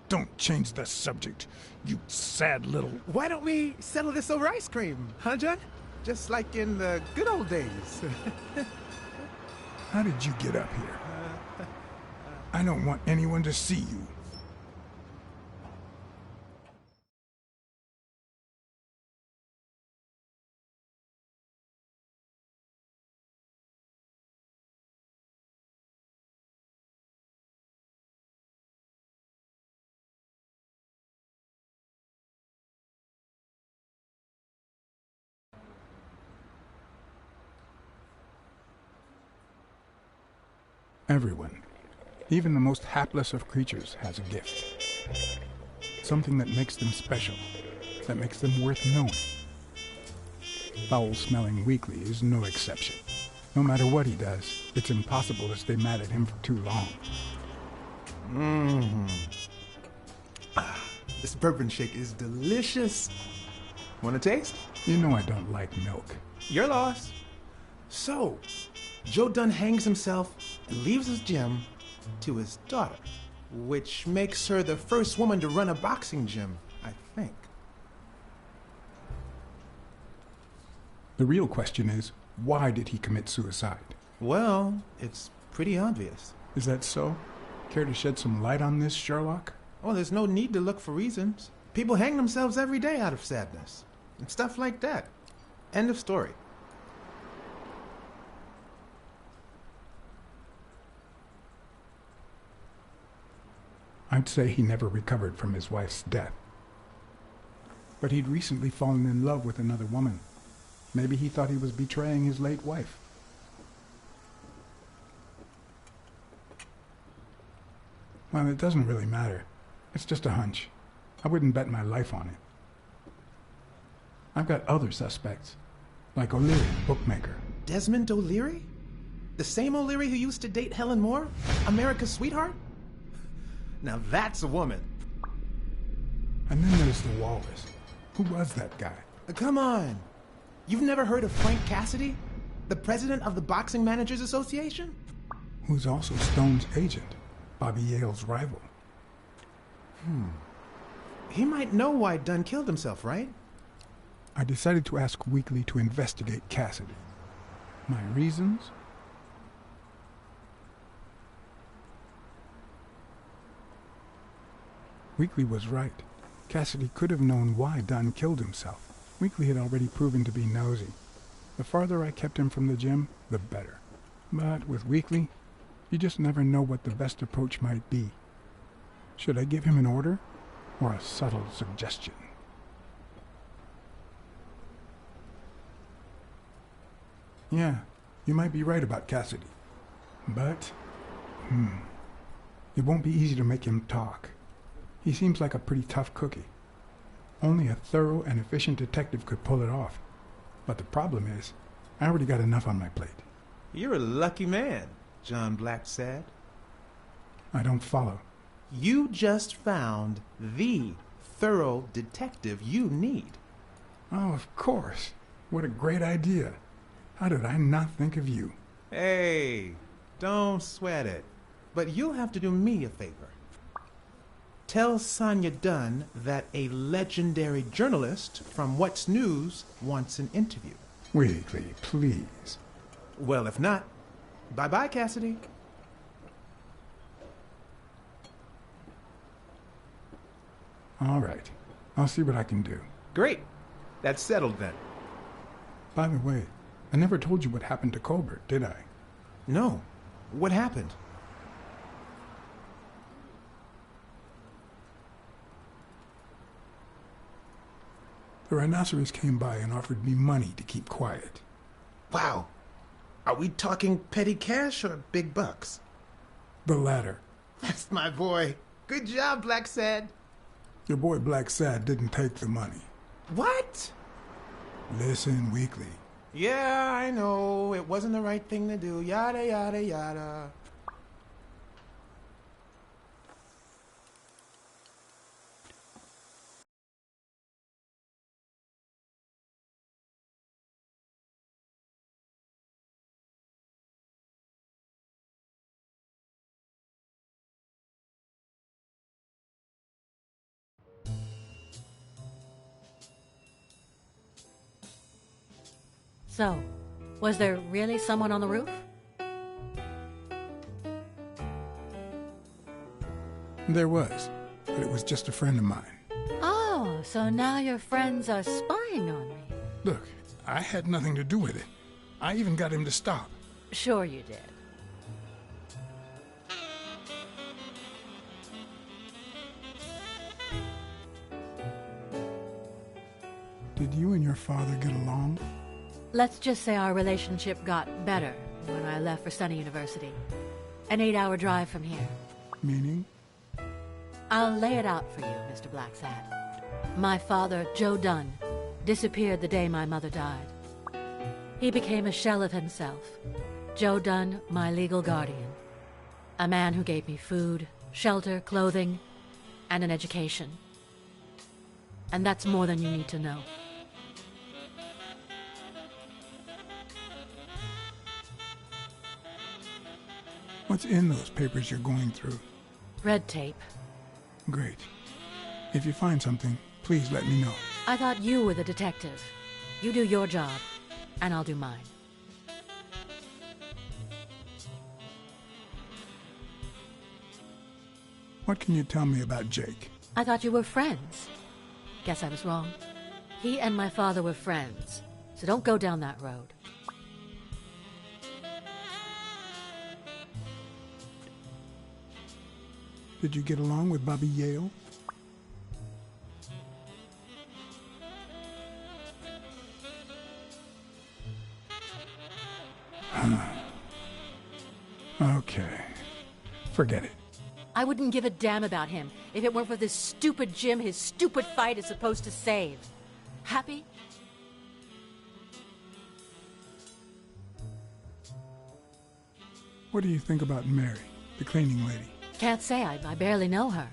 Don't change the subject, you sad little... Why don't we settle this over ice cream, huh, John? Just like in the good old days. How did you get up here? I don't want anyone to see you. Everyone, even the most hapless of creatures, has a gift. Something that makes them special, that makes them worth knowing. Foul-smelling Weekly is no exception. No matter what he does, it's impossible to stay mad at him for too long. This bourbon shake is delicious. Want a taste? You know I don't like milk. Your loss. So, Joe Dunn hangs himself and leaves his gym to his daughter, which makes her the first woman to run a boxing gym, I think. The real question is, why did he commit suicide? Well, it's pretty obvious. Is that so? Care to shed some light on this, Sherlock? Well, there's no need to look for reasons. People hang themselves every day out of sadness, and stuff like that. End of story. I'd say he never recovered from his wife's death. But he'd recently fallen in love with another woman. Maybe he thought he was betraying his late wife. Well, it doesn't really matter. It's just a hunch. I wouldn't bet my life on it. I've got other suspects, like O'Leary, bookmaker. Desmond O'Leary? The same O'Leary who used to date Helen Moore? America's sweetheart? Now that's a woman. And then there's the walrus. Who was that guy? Come on. You've never heard of Frank Cassidy? The president of the Boxing Managers Association? Who's also Stone's agent, Bobby Yale's rival. He might know why Dunn killed himself, right? I decided to ask Weekly to investigate Cassidy. My reasons? Weekly was right. Cassidy could have known why Dunn killed himself. Weekly had already proven to be nosy. The farther I kept him from the gym, the better. But with Weekly, you just never know what the best approach might be. Should I give him an order, or a subtle suggestion? Yeah, you might be right about Cassidy. But, it won't be easy to make him talk. He seems like a pretty tough cookie. Only a thorough and efficient detective could pull it off. But the problem is, I already got enough on my plate. You're a lucky man, John Blacksad. I don't follow. You just found the thorough detective you need. Oh, of course. What a great idea. How did I not think of you? Hey, don't sweat it. But you'll have to do me a favor. Tell Sonia Dunn that a legendary journalist from What's News wants an interview. Weekly, please. Well, if not, bye-bye, Cassidy. All right. I'll see what I can do. Great. That's settled then. By the way, I never told you what happened to Colbert, did I? No. What happened? The rhinoceros came by and offered me money to keep quiet. Wow. Are we talking petty cash or big bucks? The latter. That's my boy. Good job, blacksad. Your boy blacksad didn't take the money. What? Listen, Weekly. Yeah, I know. It wasn't the right thing to do. Yada, yada, yada. So, was there really someone on the roof? There was, but it was just a friend of mine. Oh, so now your friends are spying on me. Look, I had nothing to do with it. I even got him to stop. Sure you did. Did you and your father get along? Let's just say our relationship got better when I left for Sunny University. An 8-hour drive from here. Meaning? I'll lay it out for you, Mr. Blacksad. My father, Joe Dunn, disappeared the day my mother died. He became a shell of himself. Joe Dunn, my legal guardian. A man who gave me food, shelter, clothing, and an education. And that's more than you need to know. What's in those papers you're going through? Red tape. Great. If you find something, please let me know. I thought you were the detective. You do your job, and I'll do mine. What can you tell me about Jake? I thought you were friends. Guess I was wrong. He and my father were friends, so don't go down that road. Did you get along with Bobby Yale? Okay. Forget it. I wouldn't give a damn about him if it weren't for this stupid Jim his stupid fight is supposed to save. Happy? What do you think about Mary, the cleaning lady? Can't say. I barely know her.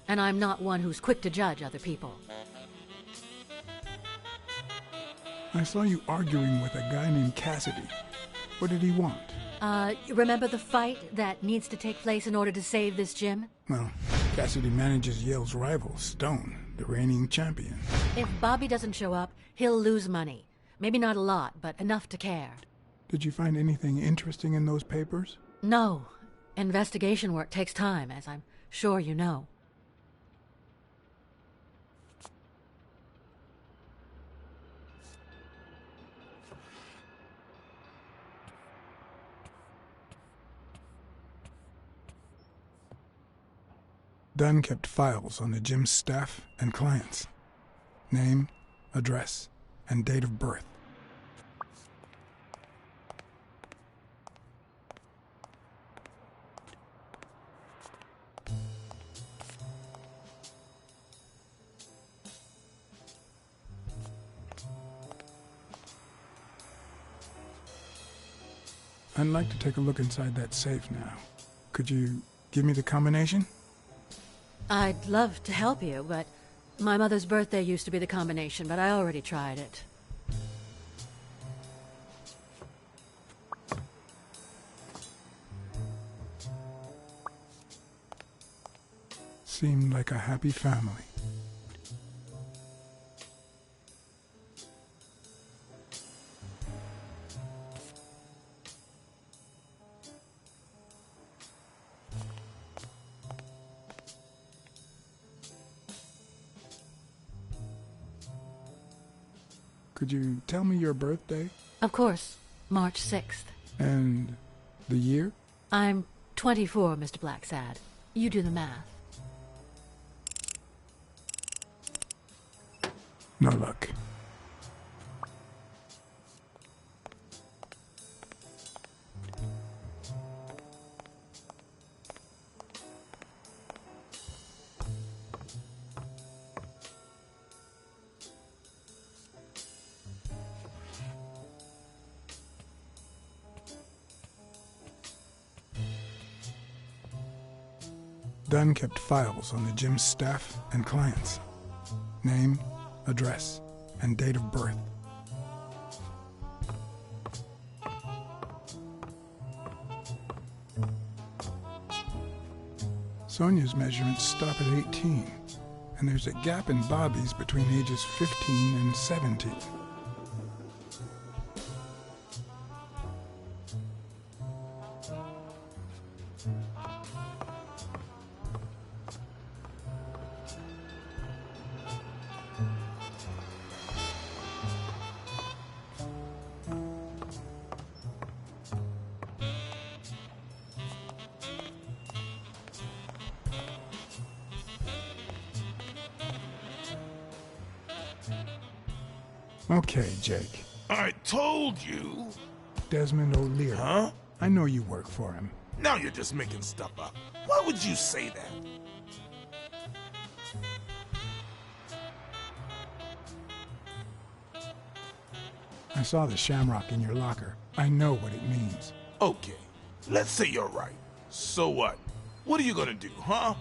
And I'm not one who's quick to judge other people. I saw you arguing with a guy named Cassidy. What did he want? Remember the fight that needs to take place in order to save this Jim? Well, Cassidy manages Yale's rival, Stone, the reigning champion. If Bobby doesn't show up, he'll lose money. Maybe not a lot, but enough to care. Did you find anything interesting in those papers? No. Investigation work takes time, as I'm sure you know. Dunn kept files on the gym's staff and clients. Name, address, and date of birth. I'd like to take a look inside that safe now. Could you give me the combination? I'd love to help you, but my mother's birthday used to be the combination, but I already tried it. Seemed like a happy family. Could you tell me your birthday? Of course, March 6th. And the year? I'm 24, Mr. Blacksad. You do the math. No luck. Dunn kept files on the gym's staff and clients. Name, address, and date of birth. Sonia's measurements stop at 18, and there's a gap in Bobby's between ages 15 and 17. Okay, Jake. I told you. Desmond O'Leary. Huh? I know you work for him. Now you're just making stuff up. Why would you say that? I saw the shamrock in your locker. I know what it means. Okay, let's say you're right. So what? What are you gonna do, huh?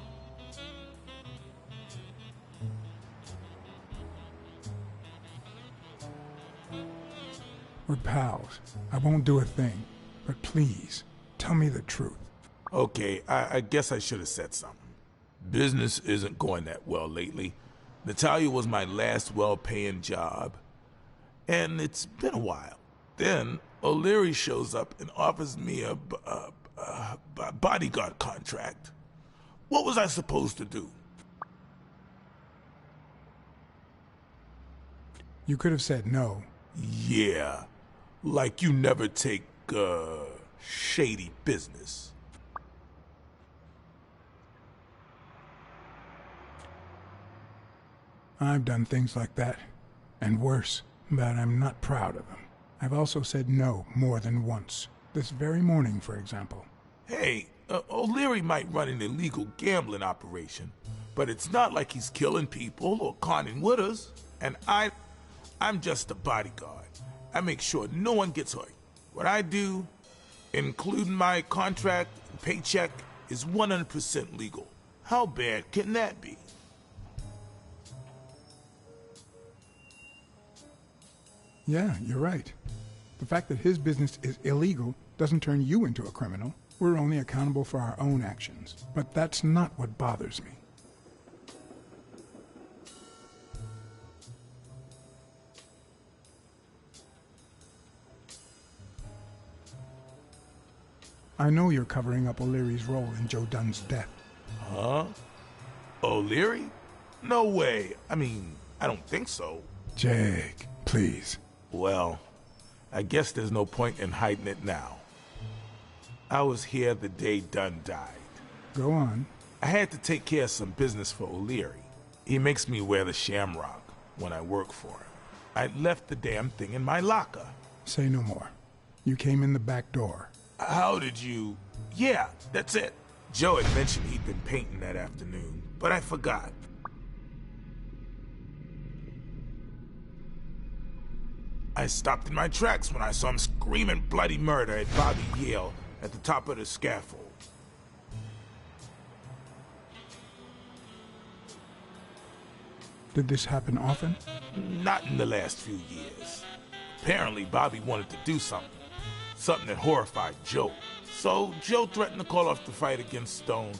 We're pals. I won't do a thing. But please, tell me the truth. Okay, I guess I should have said something. Business isn't going that well lately. Natalia was my last well-paying job. And it's been a while. Then O'Leary shows up and offers me a bodyguard contract. What was I supposed to do? You could have said no. Yeah, like you never take, shady business. I've done things like that, and worse, but I'm not proud of them. I've also said no more than once. This very morning, for example. Hey, O'Leary might run an illegal gambling operation, but it's not like he's killing people or conning widows. And I'm just a bodyguard. I make sure no one gets hurt. What I do, including my contract and paycheck, is 100% legal. How bad can that be? Yeah, you're right. The fact that his business is illegal doesn't turn you into a criminal. We're only accountable for our own actions. But that's not what bothers me. I know you're covering up O'Leary's role in Joe Dunn's death. Huh? O'Leary? No way. I mean, I don't think so. Jake, please. Well, I guess there's no point in hiding it now. I was here the day Dunn died. Go on. I had to take care of some business for O'Leary. He makes me wear the shamrock when I work for him. I left the damn thing in my locker. Say no more. You came in the back door. How did you... Yeah, that's it. Joe had mentioned he'd been painting that afternoon, but I forgot. I stopped in my tracks when I saw him screaming bloody murder at Bobby Yale at the top of the scaffold. Did this happen often? Not in the last few years. Apparently, Bobby wanted to do something. Something that horrified Joe. So Joe threatened to call off the fight against Stone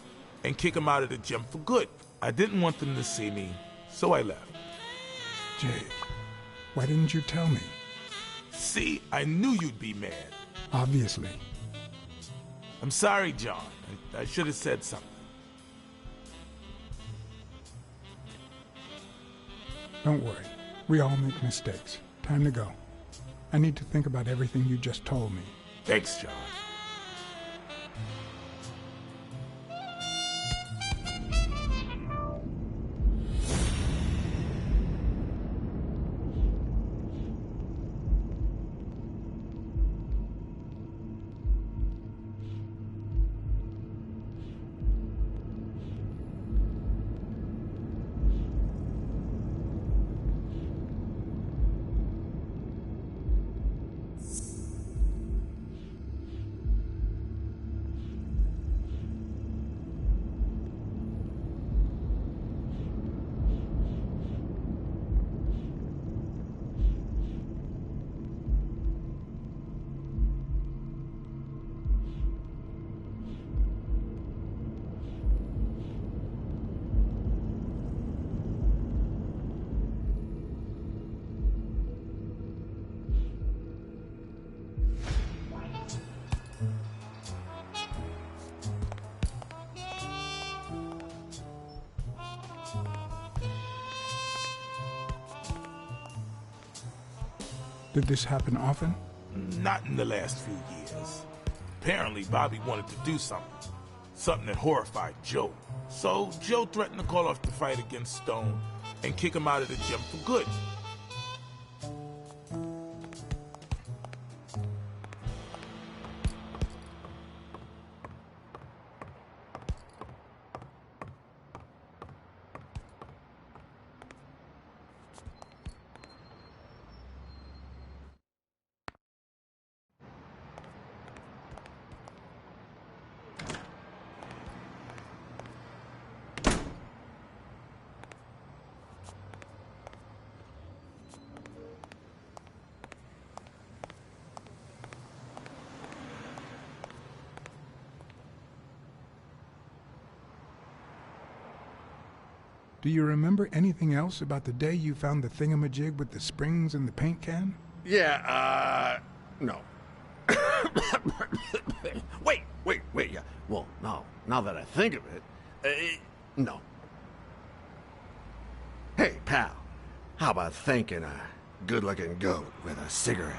and kick him out of the gym for good. I didn't want them to see me, so I left. Jake, why didn't you tell me? See, I knew you'd be mad. Obviously. I'm sorry, John. I should have said something. Don't worry. We all make mistakes. Time to go. I need to think about everything you just told me. Thanks, John. Did this happen often? Not in the last few years. Apparently, Bobby wanted to do something. Something that horrified Joe. So, Joe threatened to call off the fight against Stone and kick him out of the gym for good. Do you remember anything else about the day you found the thingamajig with the springs and the paint can? Yeah, no. Wait, yeah. Well, no, now that I think of it, no. Hey, pal, how about thanking a good-looking goat with a cigarette?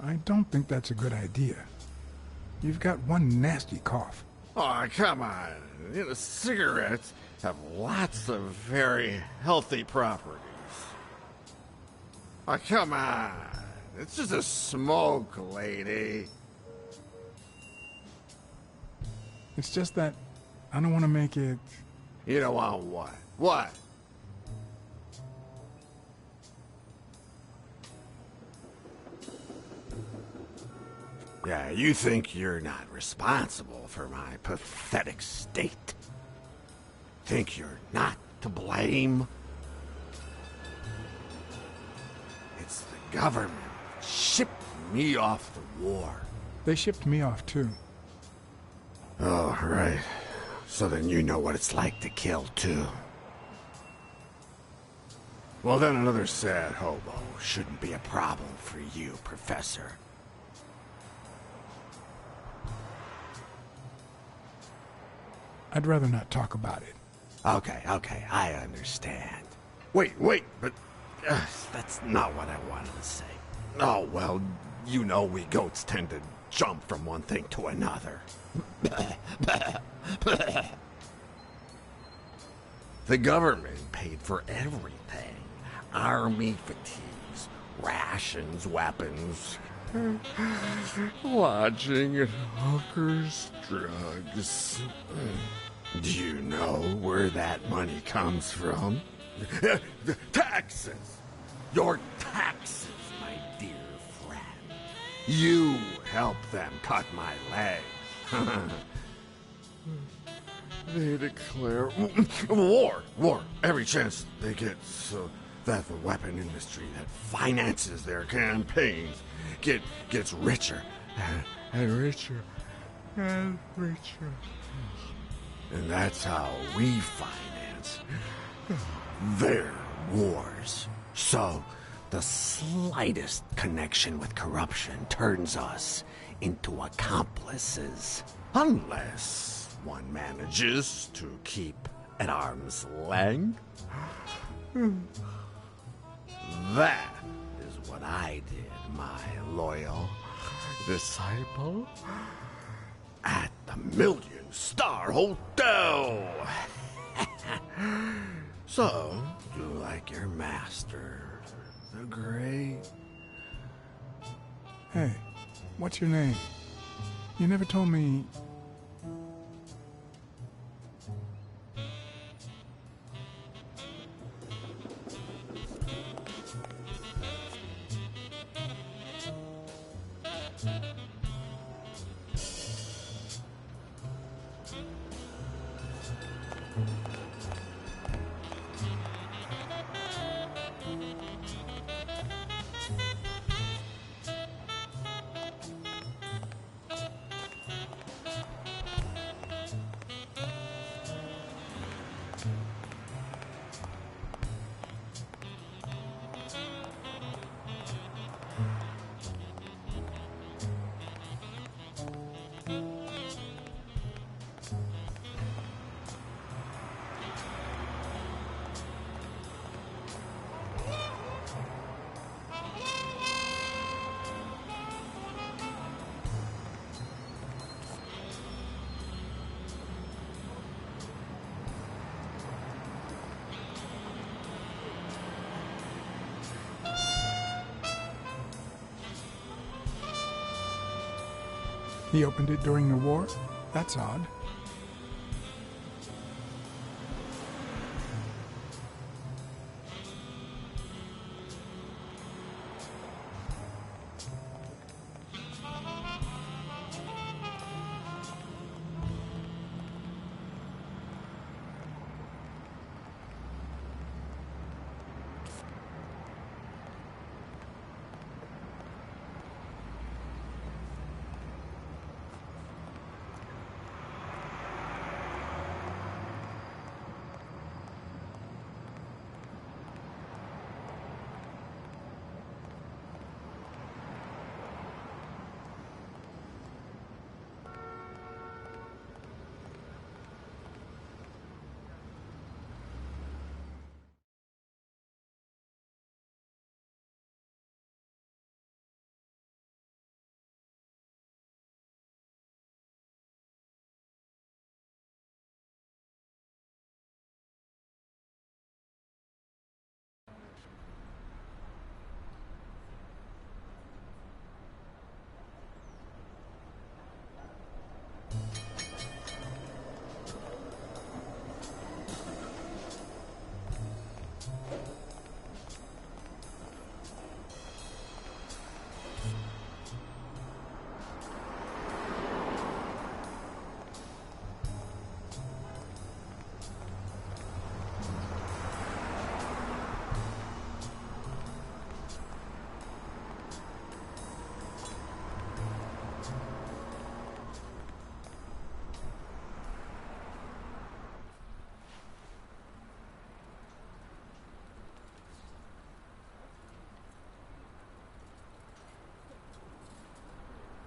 I don't think that's a good idea. You've got one nasty cough. Oh, come on. You know, cigarettes have lots of very healthy properties. Oh, come on. It's just a smoke, lady. It's just that I don't want to make it... You don't want what? What? Yeah, you think you're not responsible for my pathetic state? Think you're not to blame? It's the government that shipped me off the war. They shipped me off, too. Oh, right. So then you know what it's like to kill, too. Well, then another sad hobo shouldn't be a problem for you, Professor. I'd rather not talk about it. Okay, I understand. Wait, but that's not what I wanted to say. Oh, well, you know we goats tend to jump from one thing to another. The government paid for everything. Army fatigues, rations, weapons, lodging at hookers, drugs. Do you know where that money comes from? The taxes! Your taxes, my dear friend. You helped them cut my leg. They declare war. Every chance they get, so that the weapon industry that finances their campaigns gets richer and richer and richer. And that's how we finance their wars. So The slightest connection with corruption turns us into accomplices. Unless one manages to keep at arm's length. That is what I did, my loyal disciple, at the Million-Star Hotel. So, you like your master, the great... Hey, what's your name? You never told me... He opened it during the war? That's odd.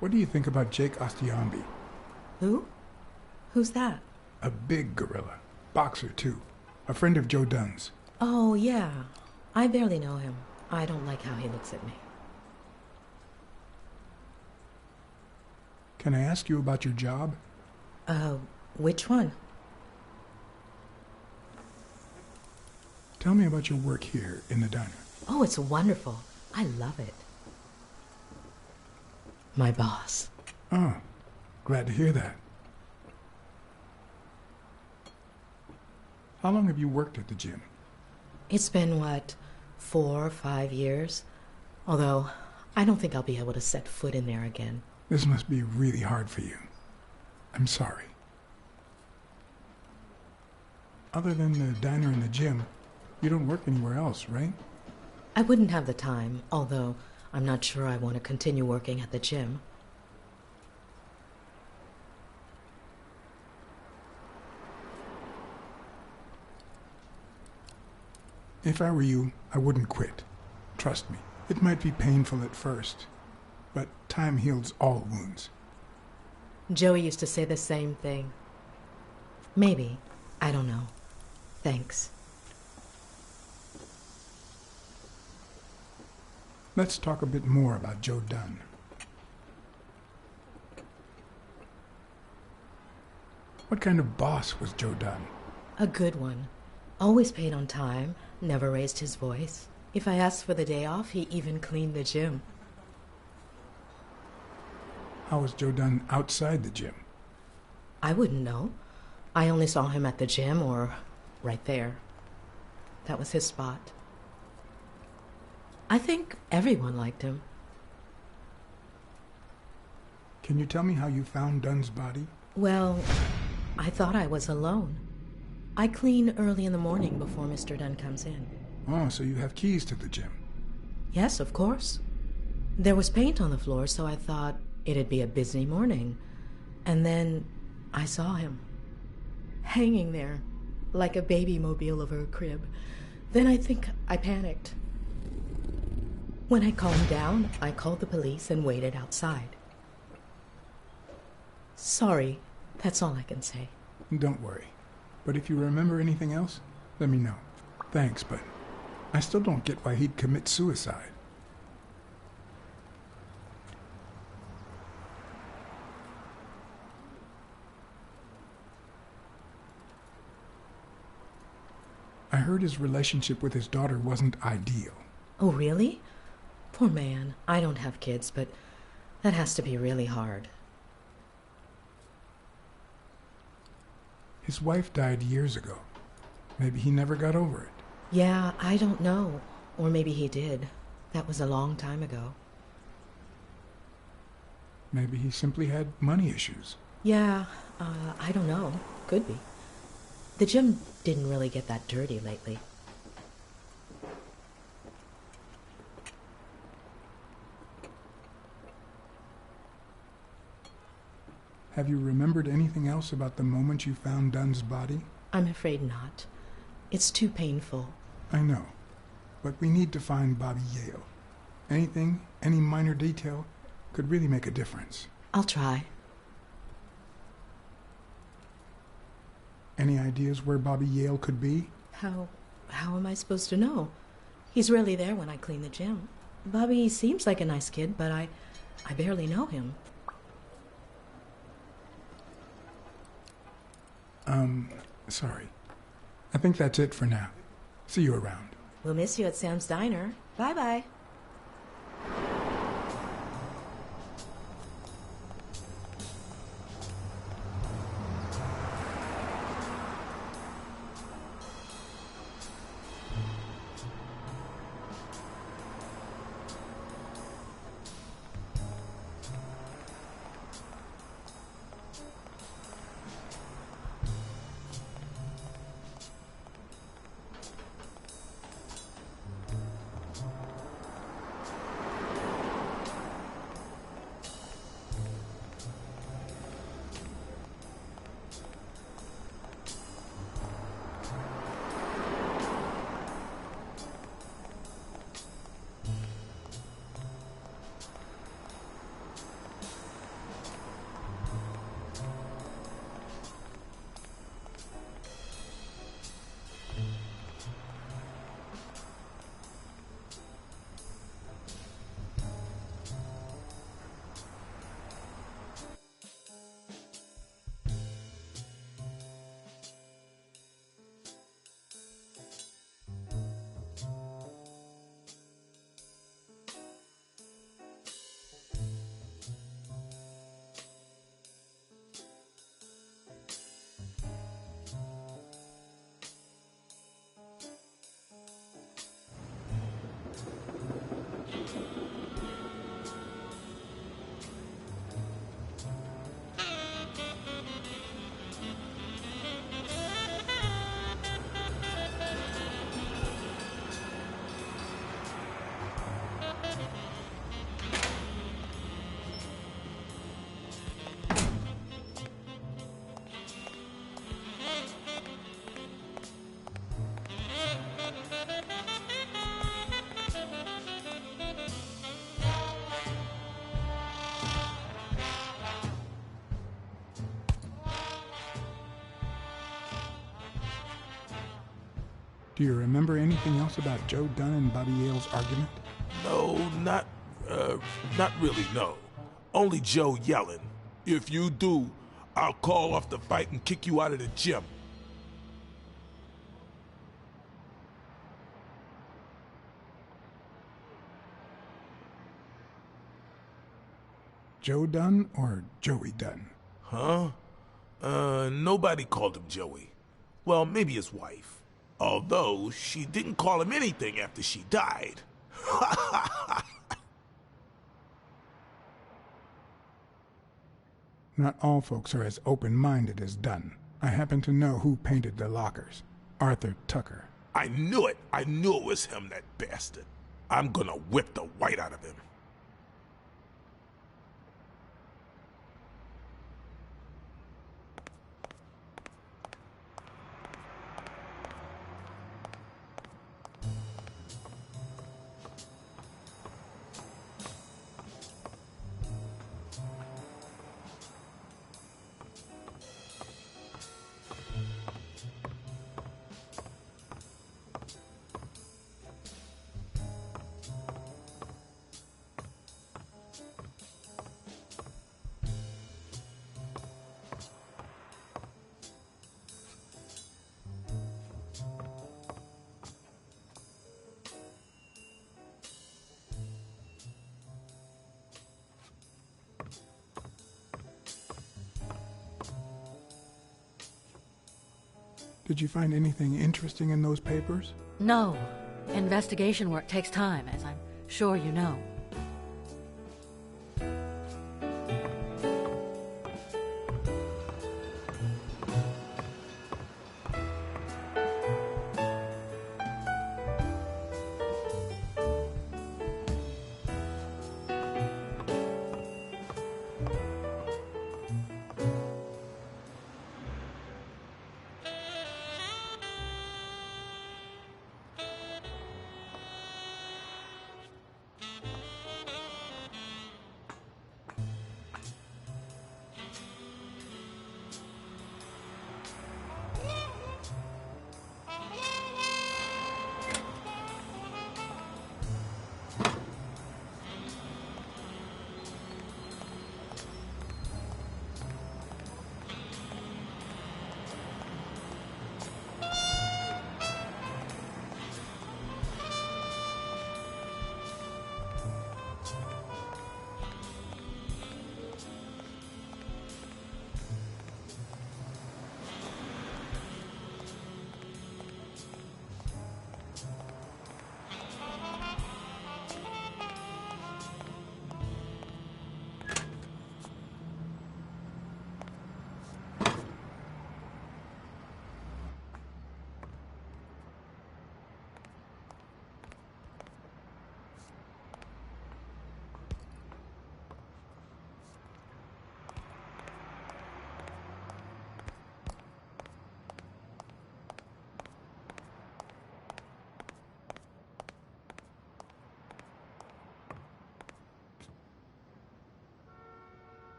What do you think about Jake Ostiambi? Who? Who's that? A big gorilla. Boxer, too. A friend of Joe Dunn's. Oh, yeah. I barely know him. I don't like how he looks at me. Can I ask you about your job? Which one? Tell me about your work here in the diner. Oh, it's wonderful. I love it. My boss. Oh, glad to hear that. How long have you worked at the gym? It's been, 4 or 5 years? Although, I don't think I'll be able to set foot in there again. This must be really hard for you. I'm sorry. Other than the diner and the gym, you don't work anywhere else, right? I wouldn't have the time, although I'm not sure I want to continue working at the gym. If I were you, I wouldn't quit. Trust me, it might be painful at first, but time heals all wounds. Joey used to say the same thing. Maybe. I don't know. Thanks. Let's talk a bit more about Joe Dunn. What kind of boss was Joe Dunn? A good one. Always paid on time, never raised his voice. If I asked for the day off, he even cleaned the gym. How was Joe Dunn outside the gym? I wouldn't know. I only saw him at the gym or right there. That was his spot. I think everyone liked him. Can you tell me how you found Dunn's body? Well, I thought I was alone. I clean early in the morning before Mr. Dunn comes in. Oh, so you have keys to the gym? Yes, of course. There was paint on the floor, so I thought it'd be a busy morning. And then I saw him, hanging there, like a baby mobile over a crib. Then I think I panicked. When I calmed down, I called the police and waited outside. Sorry, that's all I can say. Don't worry. But if you remember anything else, let me know. Thanks, but I still don't get why he'd commit suicide. I heard his relationship with his daughter wasn't ideal. Oh, really? Poor man. I don't have kids, but that has to be really hard. His wife died years ago. Maybe he never got over it. Yeah, I don't know. Or maybe he did. That was a long time ago. Maybe he simply had money issues. Yeah, I don't know. Could be. The gym didn't really get that dirty lately. Have you remembered anything else about the moment you found Dunn's body? I'm afraid not. It's too painful. I know. But we need to find Bobby Yale. Anything, any minor detail, could really make a difference. I'll try. Any ideas where Bobby Yale could be? How am I supposed to know? He's rarely there when I clean the gym. Bobby seems like a nice kid, but I barely know him. Sorry. I think that's it for now. See you around. We'll miss you at Sam's Diner. Bye-bye. Do you remember anything else about Joe Dunn and Bobby Yale's argument? No, not really, no. Only Joe yelling. If you do, I'll call off the fight and kick you out of the gym. Joe Dunn or Joey Dunn? Huh? Nobody called him Joey. Well, maybe his wife. Although, she didn't call him anything after she died. Not all folks are as open-minded as Dunn. I happen to know who painted the lockers. Arthur Tucker. I knew it! I knew it was him, that bastard. I'm gonna whip the white out of him. Did you find anything interesting in those papers? No. Investigation work takes time, as I'm sure you know.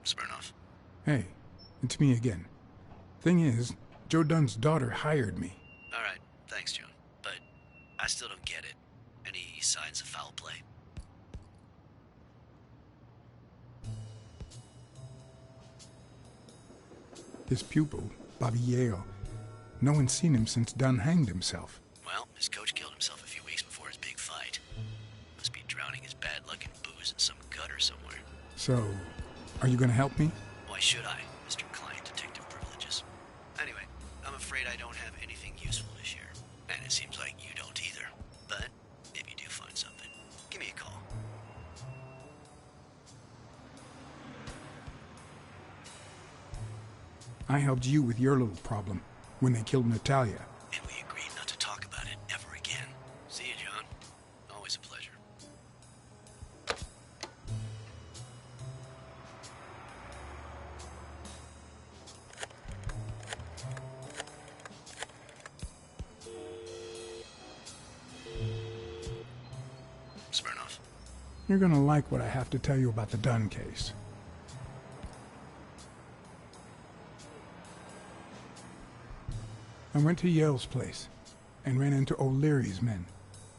Smirnoff. Hey, it's me again. Thing is, Joe Dunn's daughter hired me. All right, thanks, John. But I still don't get it. Any signs of foul play? His pupil, Bobby Yale. No one's seen him since Dunn hanged himself. Well, his coach killed himself a few weeks before his big fight. Must be drowning his bad luck in booze in some gutter somewhere. So, are you gonna help me? Why should I, Mr. Client Detective Privileges? Anyway, I'm afraid I don't have anything useful to share. And it seems like you don't either. But if you do find something, give me a call. I helped you with your little problem when they killed Natalia. And we agreed not to talk about it ever again. See you, John. Always a pleasure. You're gonna like what I have to tell you about the Dunn case. I went to Yale's place and ran into O'Leary's men.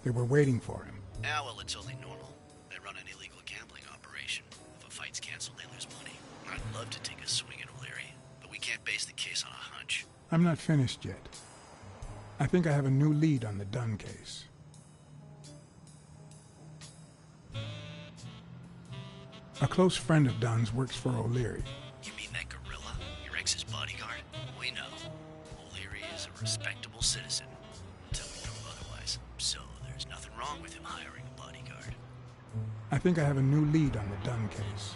They were waiting for him. Ah, well, it's only normal. They run an illegal gambling operation. If a fight's canceled, they lose money. I'd love to take a swing at O'Leary, but we can't base the case on a hunch. I'm not finished yet. I think I have a new lead on the Dunn case. A close friend of Dunn's works for O'Leary. You mean that gorilla? Your ex's bodyguard? We know. O'Leary is a respectable citizen, until we prove otherwise. So there's nothing wrong with him hiring a bodyguard. I think I have a new lead on the Dunn case.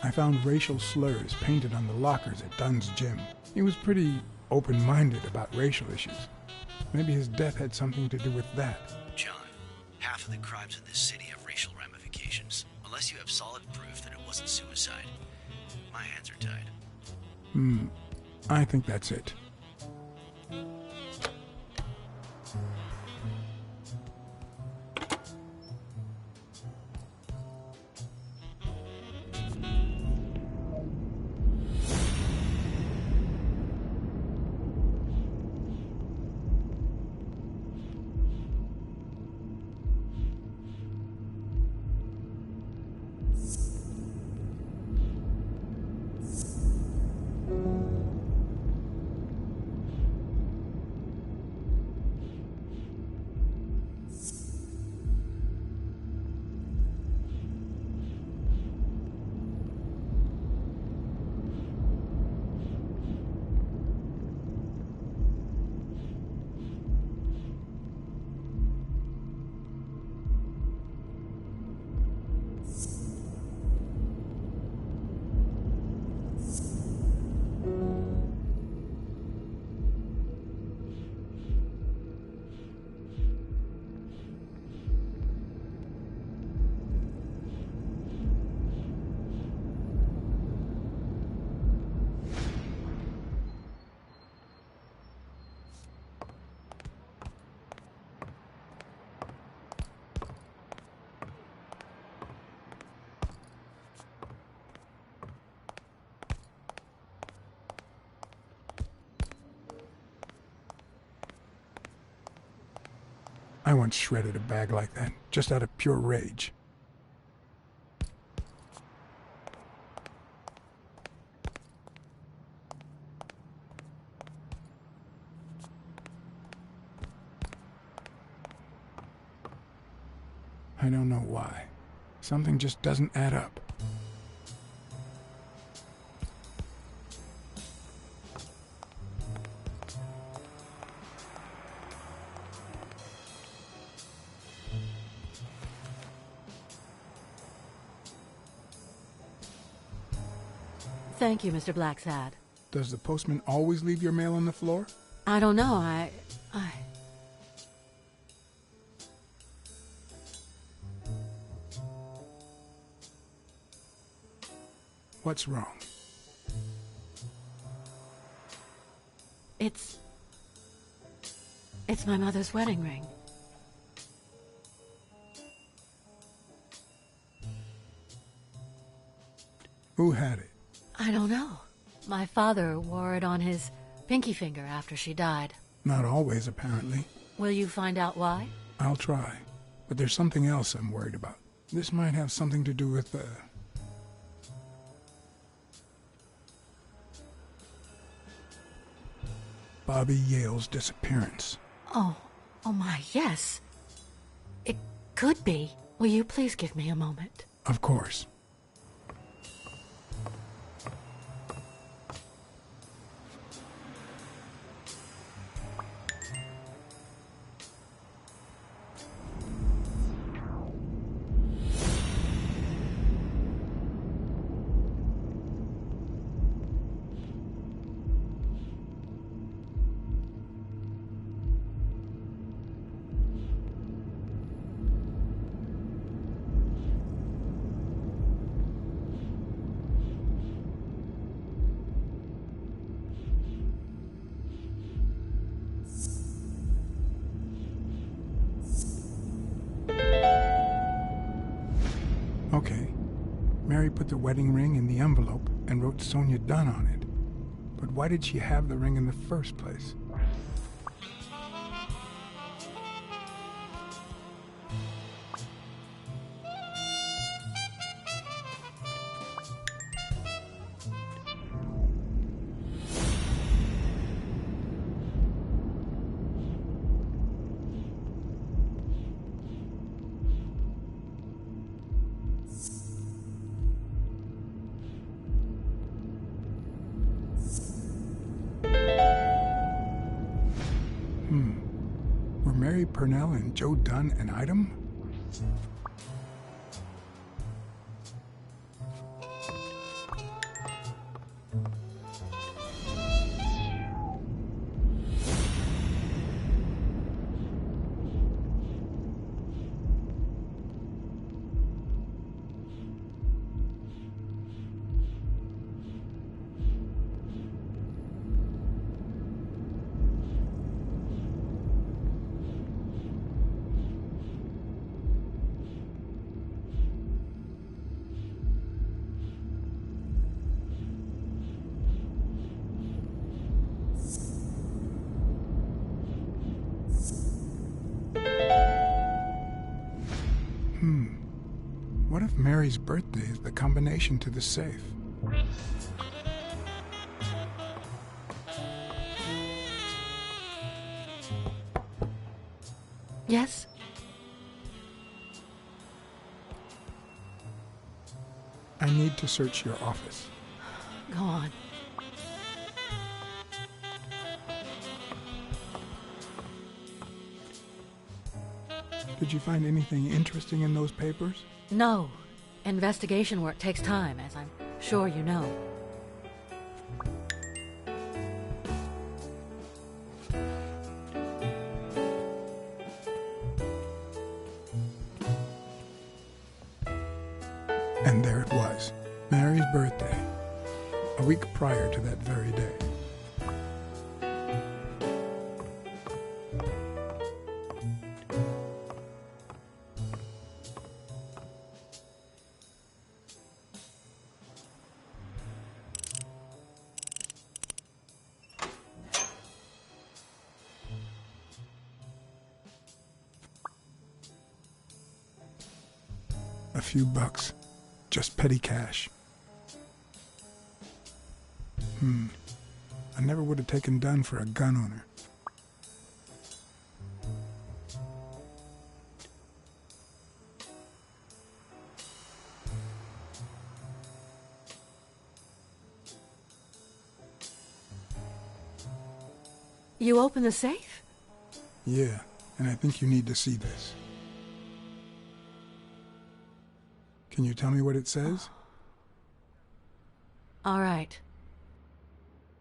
I found racial slurs painted on the lockers at Dunn's gym. He was pretty open-minded about racial issues. Maybe his death had something to do with that. John, half of the crimes in this city have racial ramifications. Unless you have solid proof that it wasn't suicide, my hands are tied. I think that's it. I once shredded a bag like that, just out of pure rage. I don't know why. Something just doesn't add up. Thank you, Mr. Blacksad. Does the postman always leave your mail on the floor? I don't know, I... What's wrong? It's my mother's wedding ring. Who had it? I don't know. My father wore it on his pinky finger after she died. Not always, apparently. Will you find out why? I'll try. But there's something else I'm worried about. This might have something to do with, Bobby Yale's disappearance. Oh my, yes. It could be. Will you please give me a moment? Of course. Okay. Mary put the wedding ring in the envelope and wrote Sonia Dunn on it. But why did she have the ring in the first place? Were Mary Purnell and Joe Dunn an item? What if Mary's birthday is the combination to the safe? Yes? I need to search your office. Go on. Did you find anything interesting in those papers? No. Investigation work takes time, as I'm sure you know. And there it was, Mary's birthday, a week prior to that very day. A few bucks. Just petty cash. I never would have taken Dunn for a gun owner. You open the safe? Yeah, and I think you need to see this. Can you tell me what it says? All right.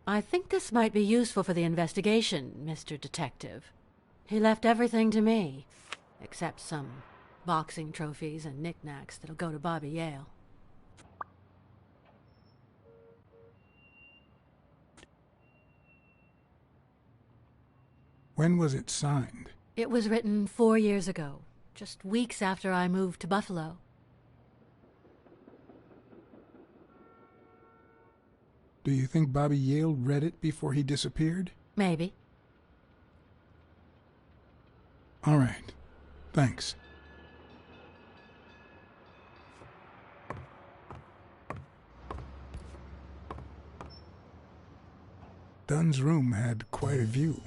I think this might be useful for the investigation, Mr. Detective. He left everything to me, except some boxing trophies and knickknacks that'll go to Bobby Yale. When was it signed? It was written 4 years ago, just weeks after I moved to Buffalo. Do you think Bobby Yale read it before he disappeared? Maybe. All right. Thanks. Dunn's room had quite a view.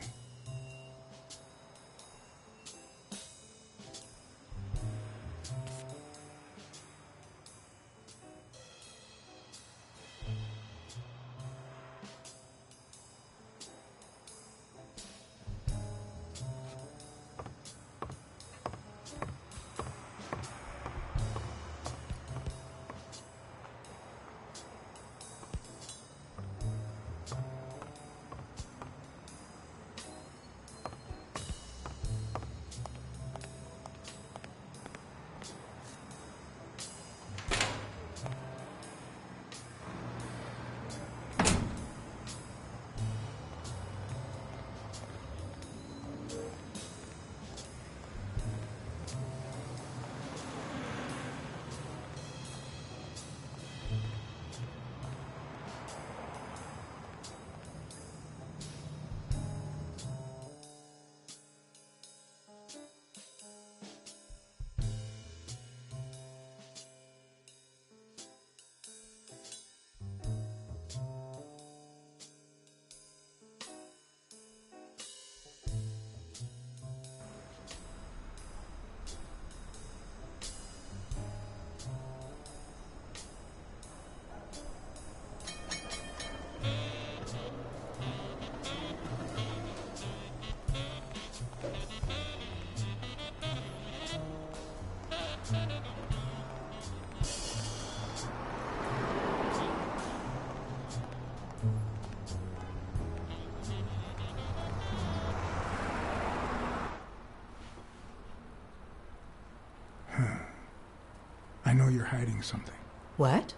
I know you're hiding something. What?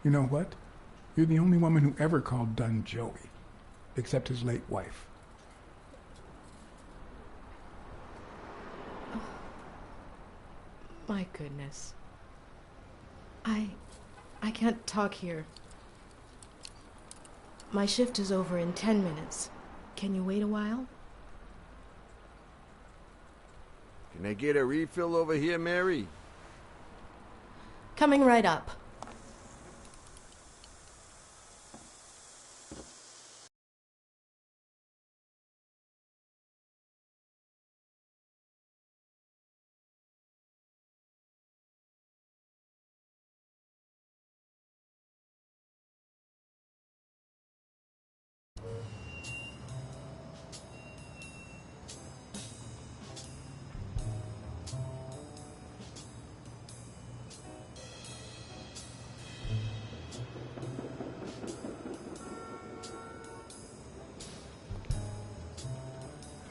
You know what? You're the only woman who ever called Dunn Joey, except his late wife. Oh, my goodness. I can't talk here. My shift is over in 10 minutes. Can you wait a while? Can I get a refill over here, Mary? Coming right up.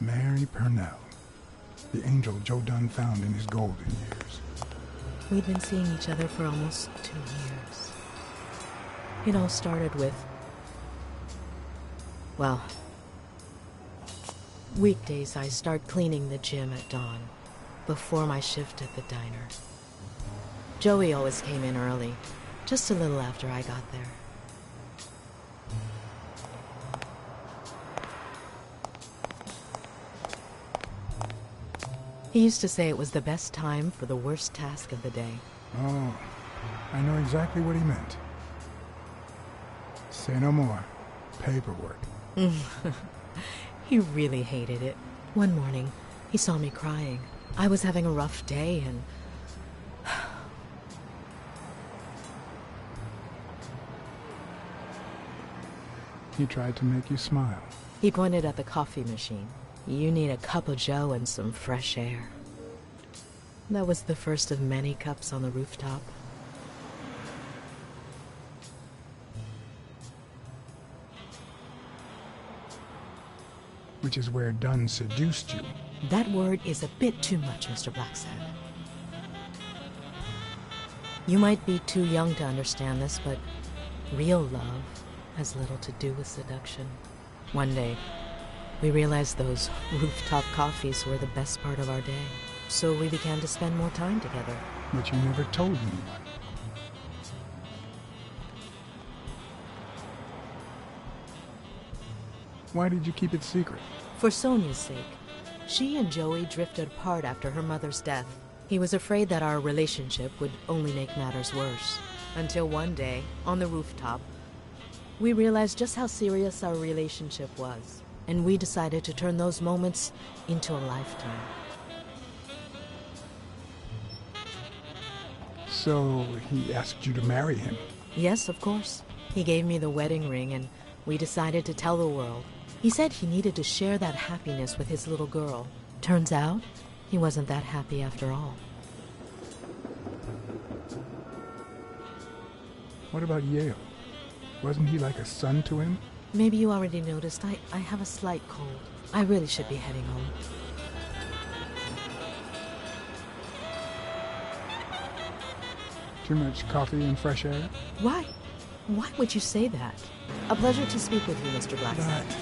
Mary Purnell, the angel Joe Dunn found in his golden years. We'd been seeing each other for almost 2 years. It all started with, well, weekdays I start cleaning the gym at dawn, before my shift at the diner. Joey always came in early, just a little after I got there. He used to say it was the best time for the worst task of the day. Oh, I know exactly what he meant. Say no more. Paperwork. He really hated it. One morning, he saw me crying. I was having a rough day and... He tried to make you smile. He pointed at the coffee machine. You need a cup of joe and some fresh air. That was the first of many cups on the rooftop. Which is where Dunn seduced you. That word is a bit too much, Mr. Blacksad. You might be too young to understand this, but real love has little to do with seduction. One day, we realized those rooftop coffees were the best part of our day, so we began to spend more time together. But you never told anyone. Why did you keep it secret? For Sonia's sake. She and Joey drifted apart after her mother's death. He was afraid that our relationship would only make matters worse. Until one day, on the rooftop, we realized just how serious our relationship was. And we decided to turn those moments into a lifetime. So he asked you to marry him? Yes, of course. He gave me the wedding ring and we decided to tell the world. He said he needed to share that happiness with his little girl. Turns out, he wasn't that happy after all. What about Yale? Wasn't he like a son to him? Maybe you already noticed, I have a slight cold. I really should be heading home. Too much coffee and fresh air? Why? Why would you say that? A pleasure to speak with you, Mr. Blacksad. But